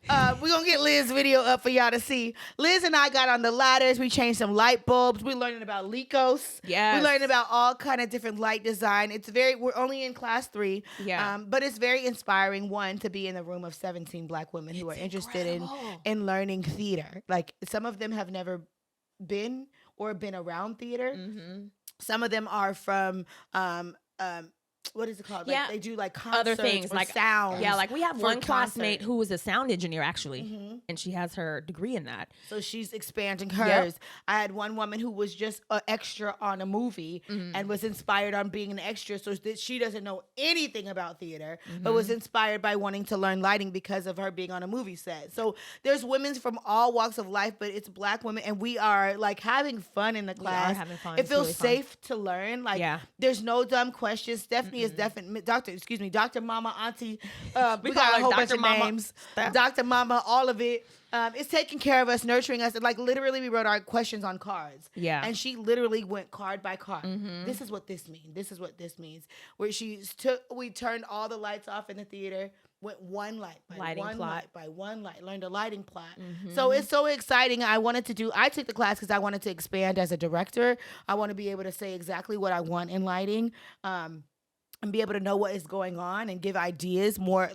We're gonna get Liz's video up for y'all to see. Liz and I got on the ladders. We changed some light bulbs. We're learning about Lycos. Yes. We're learning about all kind of different light design. We're only in class 3. Yeah. But it's very inspiring, one, to be in the room of 17 Black women who are interested in learning theater. Like, some of them have never been around theater. Some of them are from what is it called? Like, they do like concerts, other things or like sound. Yeah, like we have for one classmate concert. who is a sound engineer actually, and she has her degree in that. So she's expanding hers. I had one woman who was just an extra on a movie and was inspired on being an extra. So that she doesn't know anything about theater, but was inspired by wanting to learn lighting because of her being on a movie set. So there's women from all walks of life, but it's Black women, and we are like having fun in the class. We are having fun. It It's feels really fun. safe to learn. Like, there's no dumb questions. Stephanie is definitely Dr. Mama, Auntie. We call got her a whole Dr. bunch of Mama. names. Dr. Mama, all of it. It's taking care of us, nurturing us. Like, literally, we wrote our questions on cards. Yeah. And she literally went card by card. This is what this means. This is what this means. Where we turned all the lights off in the theater, went one light by Lighting one plot. light by one light, learned a lighting plot. So it's so exciting. I took the class because I wanted to expand as a director. I want to be able to say exactly what I want in lighting. and be able to know what is going on and give ideas, more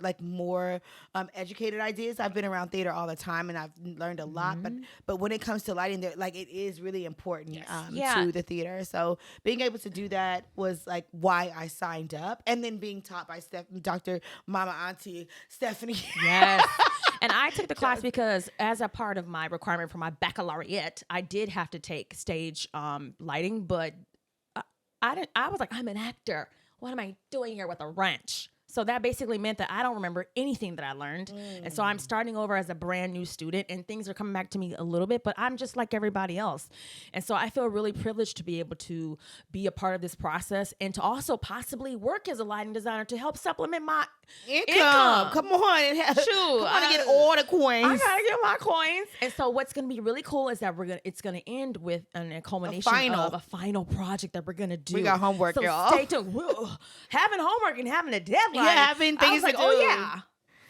educated ideas. I've been around theater all the time and I've learned a lot, but when it comes to lighting, like it is really important to the theater. So being able to do that was like why I signed up, and then being taught by Dr. Mama Auntie Stephanie. Yes. And I took the class because as a part of my requirement for my baccalaureate, I did have to take stage lighting, but I was like, I'm an actor. What am I doing here with a wrench? So that basically meant that I don't remember anything that I learned. And so I'm starting over as a brand new student, and things are coming back to me a little bit, but I'm just like everybody else. And so I feel really privileged to be able to be a part of this process and to also possibly work as a lighting designer to help supplement my income. Come on. Shoot. I get all the coins. I gotta get my coins. And so what's gonna be really cool is that it's gonna end with a culmination of a final project that we're gonna do. We got homework, so y'all. Stay tuned. Having homework and having a deadline. Yeah, having things to do. Oh yeah.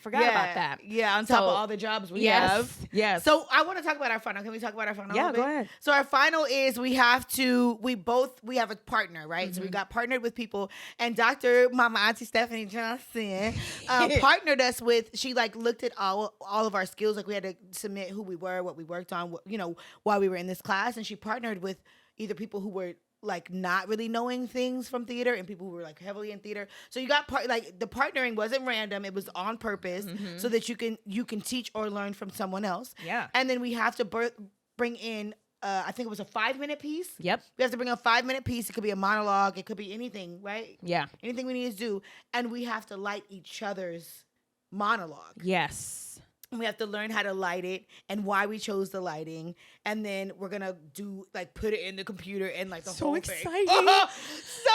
Forgot about that. Yeah, on top of all the jobs we have. Yes. So I want to talk about our final. Can we talk about our final? Yeah, go ahead. So our final is we have a partner, right? So we got partnered with people, and Dr. Mama Auntie Stephanie Johnson partnered us with. She like looked at all of our skills. Like we had to submit who we were, what we worked on, while we were in this class, and she partnered with either people who were like not really knowing things from theater and people who were like heavily in theater. So you got the partnering wasn't random. It was on purpose so that you can teach or learn from someone else. Yeah. And then we have to bring in, I think it was a 5-minute piece. Yep. We have to bring a 5-minute piece. It could be a monologue. It could be anything, right? Yeah. Anything we need to do. And we have to light each other's monologue. Yes. We have to learn how to light it and why we chose the lighting. And then we're going to put it in the computer and like the whole thing. Exciting. Oh, so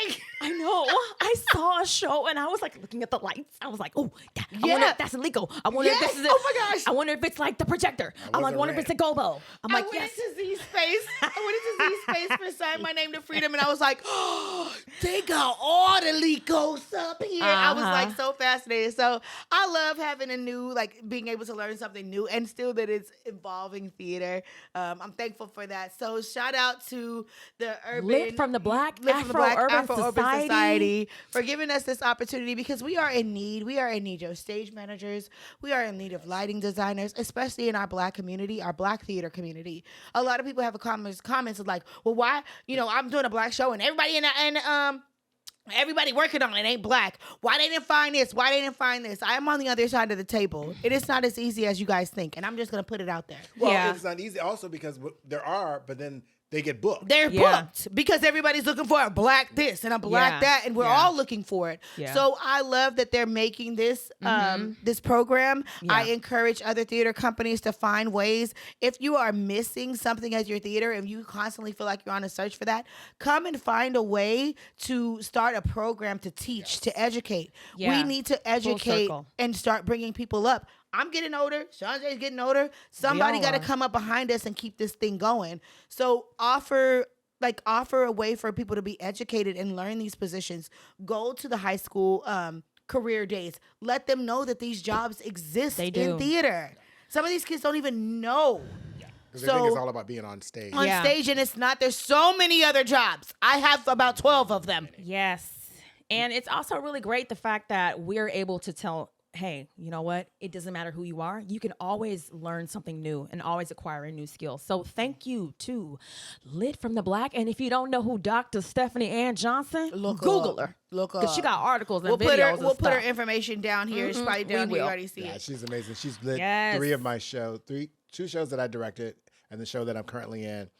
exciting. I know. I saw a show and I was like looking at the lights. I was like, oh, I wonder if that's illegal. I wonder if this is it. Oh my gosh. I wonder if it's like the projector. I wonder if it's a gobo. I'm like, yes. I went into Z Space for Sign My Name to Freedom, and I was like, oh, they got all the Licos up here. I was like so fascinated. So I love having a new, being able to learn something new, and still that it's involving theater. I'm thankful for that. So shout out to the Lit from the Black Afro-Urban Society for giving us this opportunity, because we are in need. We are in need of stage managers. We are in need of lighting designers, especially in our Black community, our Black theater community. A lot of people have comments of like, well, why? I'm doing a Black show and everybody everybody working on it ain't Black. Why they didn't find this? Why they didn't find this? I am on the other side of the table. It is not as easy as you guys think, and I'm just gonna put it out there. Well, it's not easy also because there are, but then they get booked. They're booked because everybody's looking for a Black this and a Black that, and we're all looking for it. Yeah. So I love that they're making this this program. Yeah. I encourage other theater companies to find ways. If you are missing something as your theater, and you constantly feel like you're on a search for that, come and find a way to start a program to teach, to educate. Yeah. We need to educate and start bringing people up. I'm getting older. ShawnJ's getting older. Somebody got to come up behind us and keep this thing going. So offer a way for people to be educated and learn these positions. Go to the high school career days. Let them know that these jobs exist in theater. Some of these kids don't even know. Because they think it's all about being on stage. On stage, and it's not. There's so many other jobs. I have about 12 of them. Yes. And it's also really great the fact that we're able to tell, hey, you know what? It doesn't matter who you are. You can always learn something new and always acquire a new skill. So thank you to Lit from the Black. And if you don't know who Dr. Stephanie Ann Johnson, Google her. Look up. Because she got articles and videos. We'll put her information down here. It's probably down here. You already see it. She's amazing. She's lit 3 of my shows, 2 shows that I directed and the show that I'm currently in.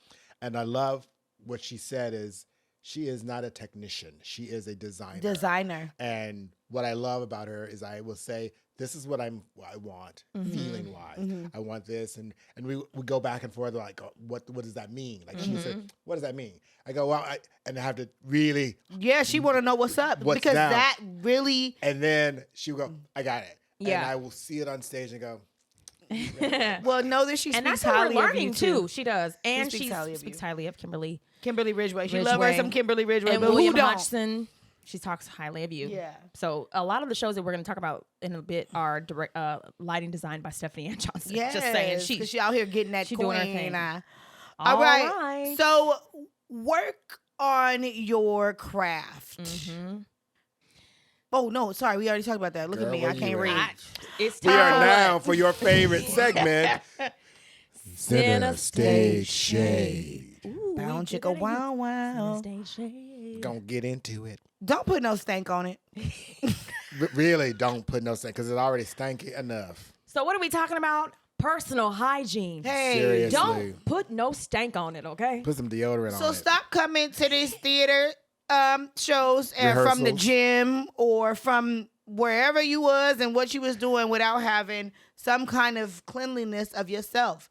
And I love what she said is she is not a technician. She is a designer. And what I love about her is I will say, this is what I want, feeling wise. I want this. And we go back and forth like, what does that mean? Like she said, what does that mean? I go, well, and I have to really. Yeah, she want to know what's up. Because down. That really. And then she will go, I got it. Yeah. And I will see it on stage and go. Well, know that she speaks highly of you too. She does. And she speaks highly of Kimberly Ridgway. She loves her some Kimberly Ridgway. And but William Hodgson. She talks highly of you. Yeah. So a lot of the shows that we're going to talk about in a bit are lighting designed by Stephanie Ann Johnson. Yes. Just saying. She out here getting that she coin. doing her thing. All right. So work on your craft. Oh no, sorry, we already talked about that. Look Girl, at me, where I can't you read. at? It's We are time now for your favorite segment, Center Stage Shade. Bound chicka wow wow. Stage shade. Gonna get into it. Don't put no stank on it. Really, don't put no stank because it's already stanky enough. So what are we talking about? Personal hygiene. Hey, Seriously. Don't put no stank on it, okay? Put some deodorant on so it. stop coming to these theater shows and from the Rehearsals. gym or from wherever you was and what you was doing without having some kind of cleanliness of yourself.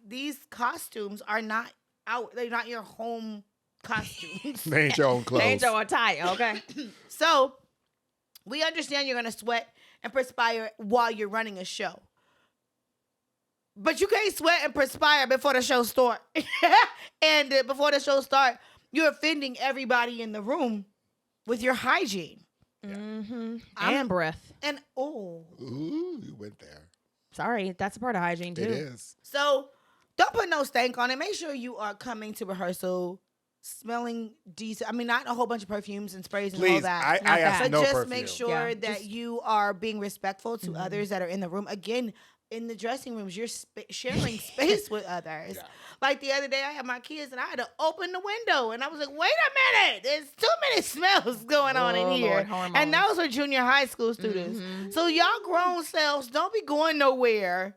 These costumes are not out. They're not your home costumes. They ain't your own clothes. Change your attire, okay? So we understand you're going to sweat and perspire while you're running a show. But you can't sweat and perspire before the show start. And before the show start, you're offending everybody in the room with your hygiene. And breath. And Ooh, you went there. Sorry, that's a part of hygiene too. It is. so don't put no stank on it. Make sure you are coming to rehearsal smelling decent. I mean, not a whole bunch of perfumes and sprays and all Please, that. I ask But no just perfume. make sure Yeah, that you are being respectful to others that are in the room. Again, in the dressing rooms, you're sharing space with others. Yeah. Like the other day, I had my kids and I had to open the window, and I was like, "Wait a minute! There's too many smells going on in Oh, here." Lord, hormones. And those are junior high school students. So y'all grown selves, don't be going nowhere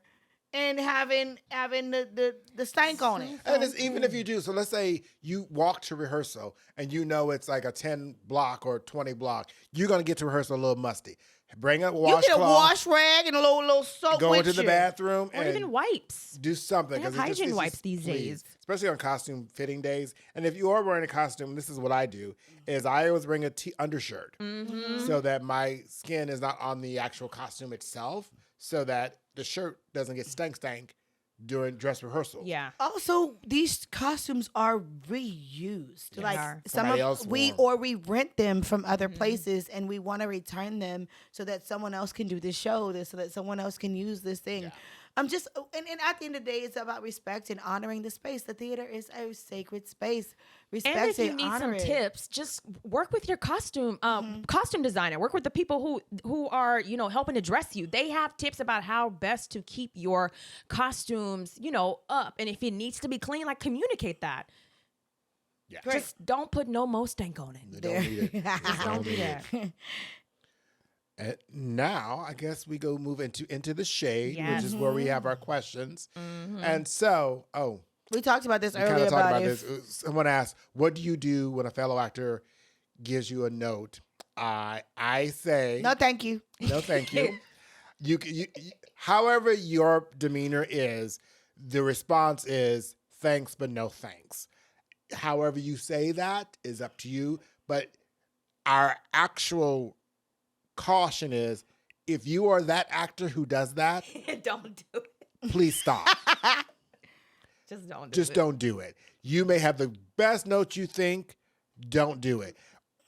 and having the stank on it. And it's, even if you do, so let's say you walk to rehearsal and you know it's like a 10 block or 20 block, you're going to get to rehearsal a little musty. Bring a You washcloth. get a wash rag and a little soap Go with into the you. bathroom Or and even wipes. do something. They have 'cause it hygiene it's wipes these please, days. especially on costume fitting days. And if you are wearing a costume, this is what I do: is I always bring a undershirt so that my skin is not on the actual costume itself, so that the shirt doesn't get stank during dress rehearsal. Yeah. Also, these costumes are reused. They like are. some Somebody of else we wore 'em. or we rent them from other places, and we want to return them so that someone else can do this show, so that someone else can use this thing. Yeah. I'm just, and at the end of the day, it's about respect and honoring the space. The theater is a sacred space. Respect And if you it, need honor some it. tips, just work with your costume designer. Work with the people who are, helping to dress you. They have tips about how best to keep your costumes, up. And if it needs to be clean, like communicate that. Yeah. Just don't put no mo stank on it. You don't need it. Just don't do that. And now, I guess we go move into the shade, Yes. which is where we have our questions. And so, We talked about this we kind earlier of talked about about if this. Someone asked, "What do you do when a fellow actor gives you a note?" I say, no, thank you. no, thank you. You, however your demeanor is, the response is thanks, but no thanks. However you say that is up to you. But our actual caution is, if you are that actor who does that, Don't do it. please stop. Just don't do Just it. don't do it. You may have the best notes you think, don't do it.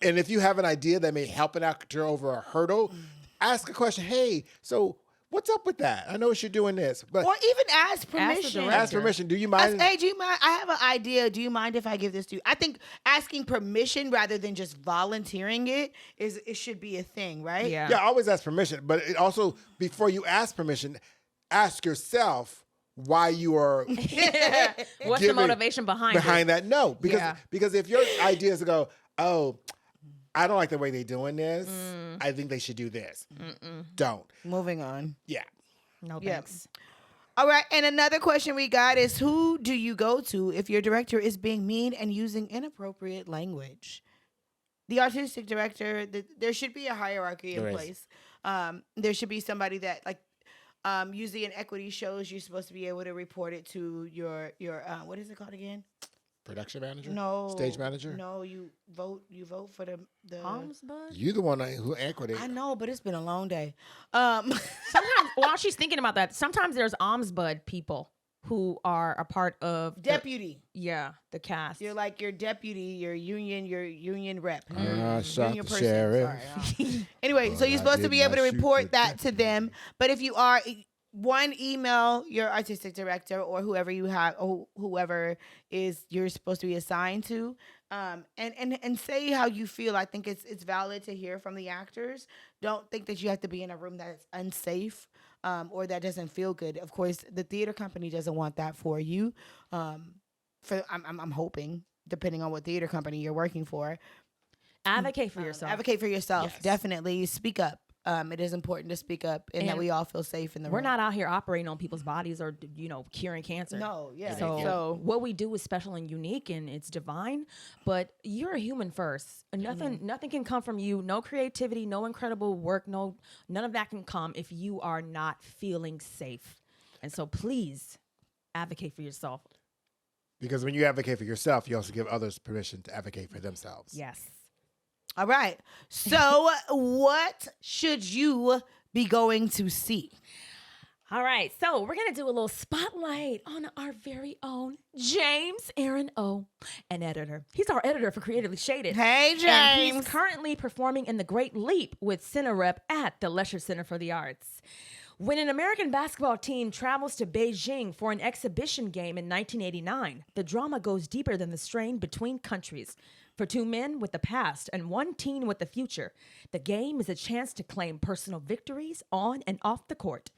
And if you have an idea that may help an actor over a hurdle, ask a question. Hey, so what's up with that? I notice you're doing this. But Or even ask permission. director. ask permission. Do you mind? Hey, do you mind? I have an idea. Do you mind if I give this to you? I think asking permission rather than just volunteering it should be a thing, right? Yeah. Yeah, always ask permission. But it also, before you ask permission, ask yourself why you are What's the giving- motivation behind it? that no. Because Yeah. because if your idea is to go, oh, I don't like the way they're doing this. I think they should do this. Don't. Moving on. Yeah. No Yeah. thanks. All right. And another question we got is, who do you go to if your director is being mean and using inappropriate language? The artistic director, there should be a hierarchy in There is. place. There should be somebody that, like, usually in equity shows, you're supposed to be able to report it to your what is it called again? Production manager? No. Stage manager? No, you vote for the Palms, bud? You the one who equity. I know, but it's been a long day. Sometimes, while she's thinking about that, sometimes there's ombudsman people who are a part of Deputy. the cast. You're like your deputy, your union rep. Shot Union the person. sheriff. Sorry. Anyway, so But you're I supposed to did be able to not shoot report the that to them. But if you are, one, email your artistic director or whoever you have, or whoever is you're supposed to be assigned to. And say how you feel. I think it's valid to hear from the actors. Don't think that you have to be in a room that is unsafe or that doesn't feel good. Of course, the theater company doesn't want that for you. I'm hoping, depending on what theater company you're working for. Advocate for yourself. Advocate for yourself. Yes. Definitely speak up. It is important to speak up and that we all feel safe in the room. We're not out here operating on people's bodies or, curing cancer. No, yeah. So what we do is special and unique and it's divine, but you're a human first. And nothing can come from you. No creativity, no incredible work, none of that can come if you are not feeling safe. And so please advocate for yourself. Because when you advocate for yourself, you also give others permission to advocate for themselves. Yes. All right. So what should you be going to see? All right, so we're going to do a little spotlight on our very own James Aaron O, an editor. He's our editor for Creatively Shaded. Hey, James. And he's currently performing in The Great Leap with CineRep at the Lesher Center for the Arts. When an American basketball team travels to Beijing for an exhibition game in 1989, the drama goes deeper than the strain between countries. For two men with the past and one teen with the future, the game is a chance to claim personal victories on and off the court.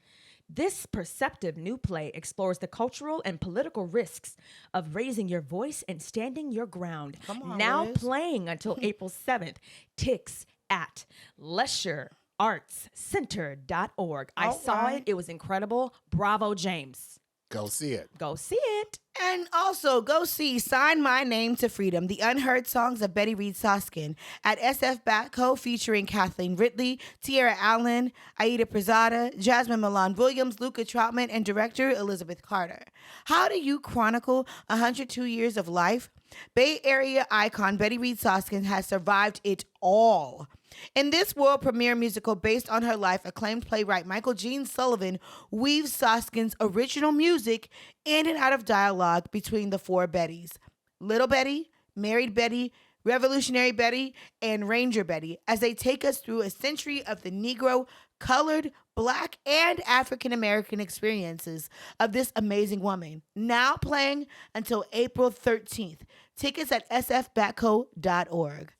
This perceptive new play explores the cultural and political risks of raising your voice and standing your ground. Come on, now Liz. playing until April 7th. Ticks at LesherArtsCenter.org. I saw it. It was incredible. Bravo, James. Go see it. Go see it. And also, go see Sign My Name to Freedom, the unheard songs of Reid Soskin at SF featuring Kathleen Ridley, Tierra Allen, Aida Prezada, Jasmine Milan Williams, Luca Troutman, and director Elizabeth Carter. How do you chronicle 102 years of life? Bay Area icon Reid Soskin has survived it all. In this world premiere musical based on her life, acclaimed playwright Michael Jean Sullivan weaves Soskin's original music in and out of dialogue between the four Bettys: Little Betty, Married Betty, Revolutionary Betty, and Ranger Betty, as they take us through a century of the Negro, colored, Black, and African American experiences of this amazing woman. Now playing until April 13th. Tickets at sfbatco.org.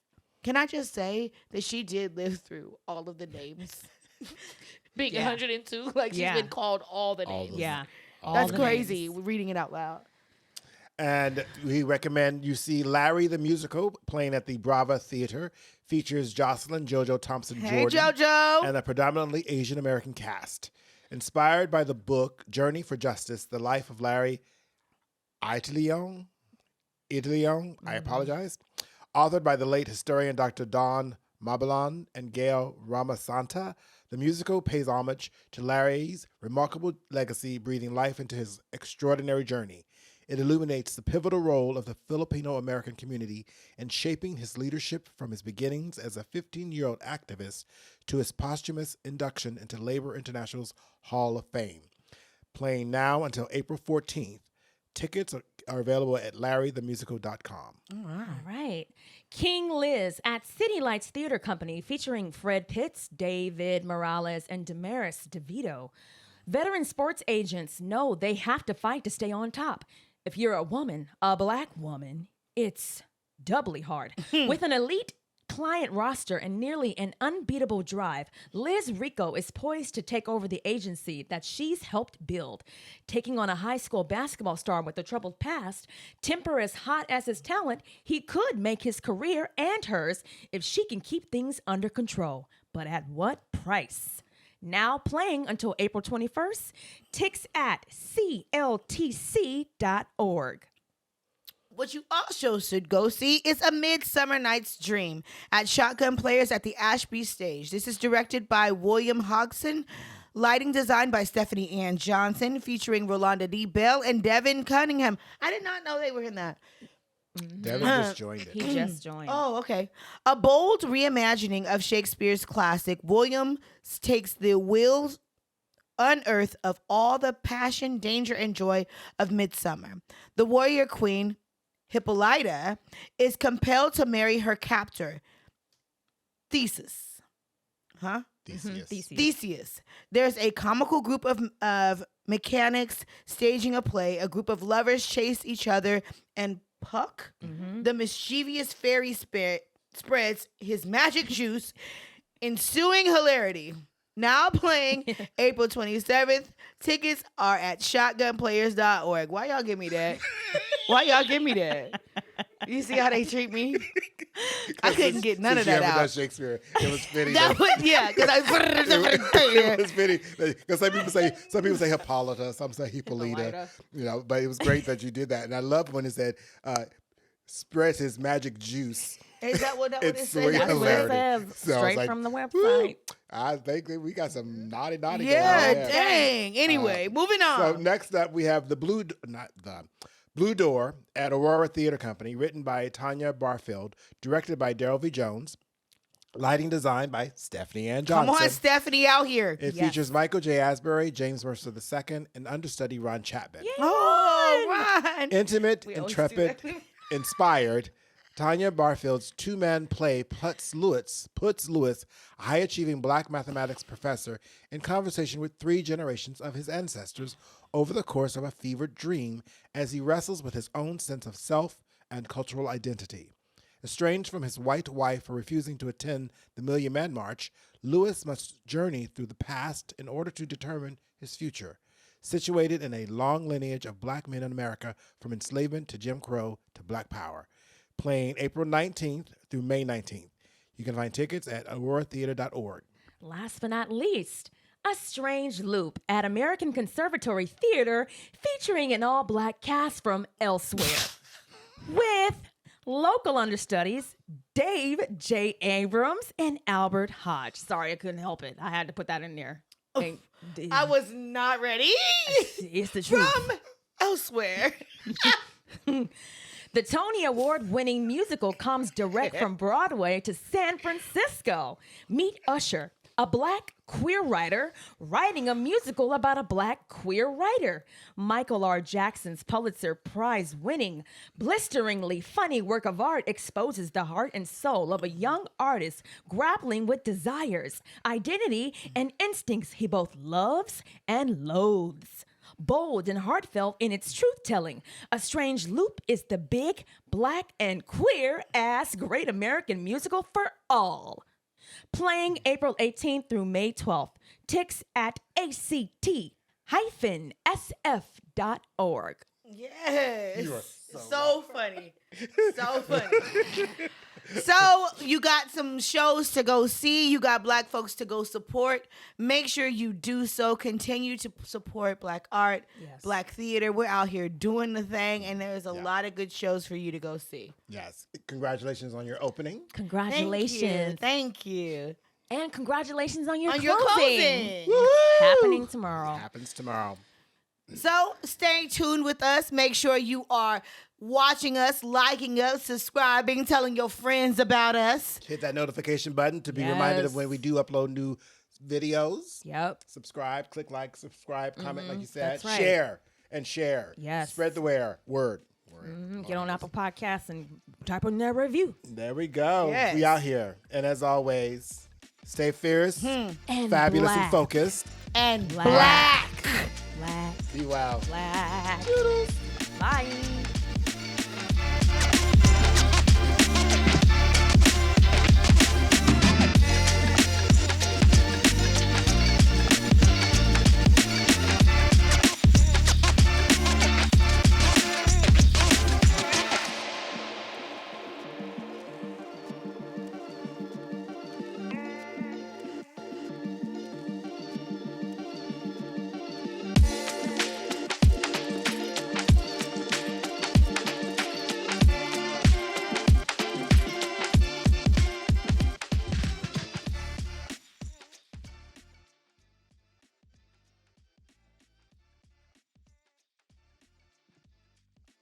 Can I just say that she did live through all of the names? Being 102, like she's been called all the names. Yeah. That's crazy. We're reading it out loud. And we recommend you see Larry the Musical playing at the Brava Theater. Features Jocelyn JoJo Thompson Hey, Jordan JoJo. and a predominantly Asian American cast. Inspired by the book Journey for Justice, The Life of Larry Italion, I apologize. Authored by the late historian Dr. Don Mabalon and Gail Ramasanta, the musical pays homage to Larry's remarkable legacy, breathing life into his extraordinary journey. It illuminates the pivotal role of the Filipino-American community in shaping his leadership from his beginnings as a 15-year-old activist to his posthumous induction into Labor International's Hall of Fame. Playing now until April 14th. Tickets are available at larrythemusical.com. All right. King Liz at City Lights Theater Company featuring Fred Pitts, David Morales, and Damaris DeVito. Veteran sports agents know they have to fight to stay on top. If you're a woman, a Black woman, it's doubly hard. With an elite client roster and nearly an unbeatable drive, Liz Rico is poised to take over the agency that she's helped build. Taking on a high school basketball star with a troubled past, temper as hot as his talent, he could make his career and hers if she can keep things under control. But at what price? Now playing until April 21st. Tickets at cltc.org. What you also should go see is A Midsummer Night's Dream at Shotgun Players at the Ashby stage. This is directed by William Hodgson, lighting design by Stephanie Ann Johnson, featuring Rolanda D. Bell and Devin Cunningham. I did not know they were in that. Devin just joined it. He just joined. Oh, okay. A bold reimagining of Shakespeare's classic, Williams takes the wills unearth of all the passion, danger, and joy of Midsummer. The warrior queen, Hippolyta, is compelled to marry her captor, Theseus. Theseus. There's a comical group of mechanics staging a play. A group of lovers chase each other and Puck, the mischievous fairy spirit spreads his magic juice, ensuing hilarity. Now playing April 27th. Tickets are at shotgunplayers.org. Why y'all give me that? Why y'all give me that? You see how they treat me? I couldn't get none of that out. Shakespeare. It was fitting. Because It was fitting. Because some people say Hippolyta, some say Hippolyta. You know, but it was great that you did that, and I loved when it said, "Spreads his magic juice." Is that what it It's says? sweet That's what it hilarity. says. So I was Straight like, from the website. woo, I think that we got some naughty going on Yeah, there. dang. Anyway, moving on. So next up, we have the Blue Door at Aurora Theater Company, written by Tanya Barfield, directed by Daryl V. Jones, lighting design by Stephanie Ann Johnson. Come on, Stephanie, out here. It features Michael J. Asbury, James Mercer II, and understudy Ron Chapman. Oh, Ron. Intimate, We always intrepid, do that. inspired, Tanya Barfield's two-man play puts Lewis, a high-achieving black mathematics professor, in conversation with 3 generations of his ancestors over the course of a fevered dream as he wrestles with his own sense of self and cultural identity. Estranged from his white wife for refusing to attend the Million Man March, Lewis must journey through the past in order to determine his future. Situated in a long lineage of black men in America, from enslavement to Jim Crow to Black Power. Playing April 19th through May 19th. You can find tickets at auroratheater.org. Last but not least, A Strange Loop at American Conservatory Theater, featuring an all-black cast from elsewhere. With local understudies, Dave J. Abrams and Albert Hodge. Sorry, I couldn't help it. I had to put that in there. I was not ready. It's the truth. From elsewhere. The Tony Award-winning musical comes direct from Broadway to San Francisco. Meet Usher, a black queer writer writing a musical about a black queer writer. Michael R. Jackson's Pulitzer Prize-winning, blisteringly funny work of art exposes the heart and soul of a young artist grappling with desires, identity, and instincts he both loves and loathes. Bold and heartfelt in its truth-telling, A Strange Loop is the big, black, and queer-ass great American musical for all. Playing April 18th through May 12th. Tickets at act-sf.org. Yes. You are so funny. So funny. So you got some shows to go see. You got black folks to go support. Make sure you do so. Continue to support black art, black theater. We're out here doing the thing, and there's a lot of good shows for you to go see. Yes. Congratulations on your opening. Congratulations. Thank you. And congratulations on your Your closing. closing. Happening tomorrow. Happens tomorrow. So stay tuned with us. Make sure you are watching us, liking us, subscribing, telling your friends about us. Hit that notification button to be reminded of when we do upload new videos. Yep. Subscribe, click like, subscribe, comment like you said. that's right. Share and share. Yes. Spread the word. Get on Apple Podcasts and type in their review. There we go. Yes. We out here. And as always, stay fierce, And fabulous black. and focused. And Black. black. Black. Be well. Black. Bye.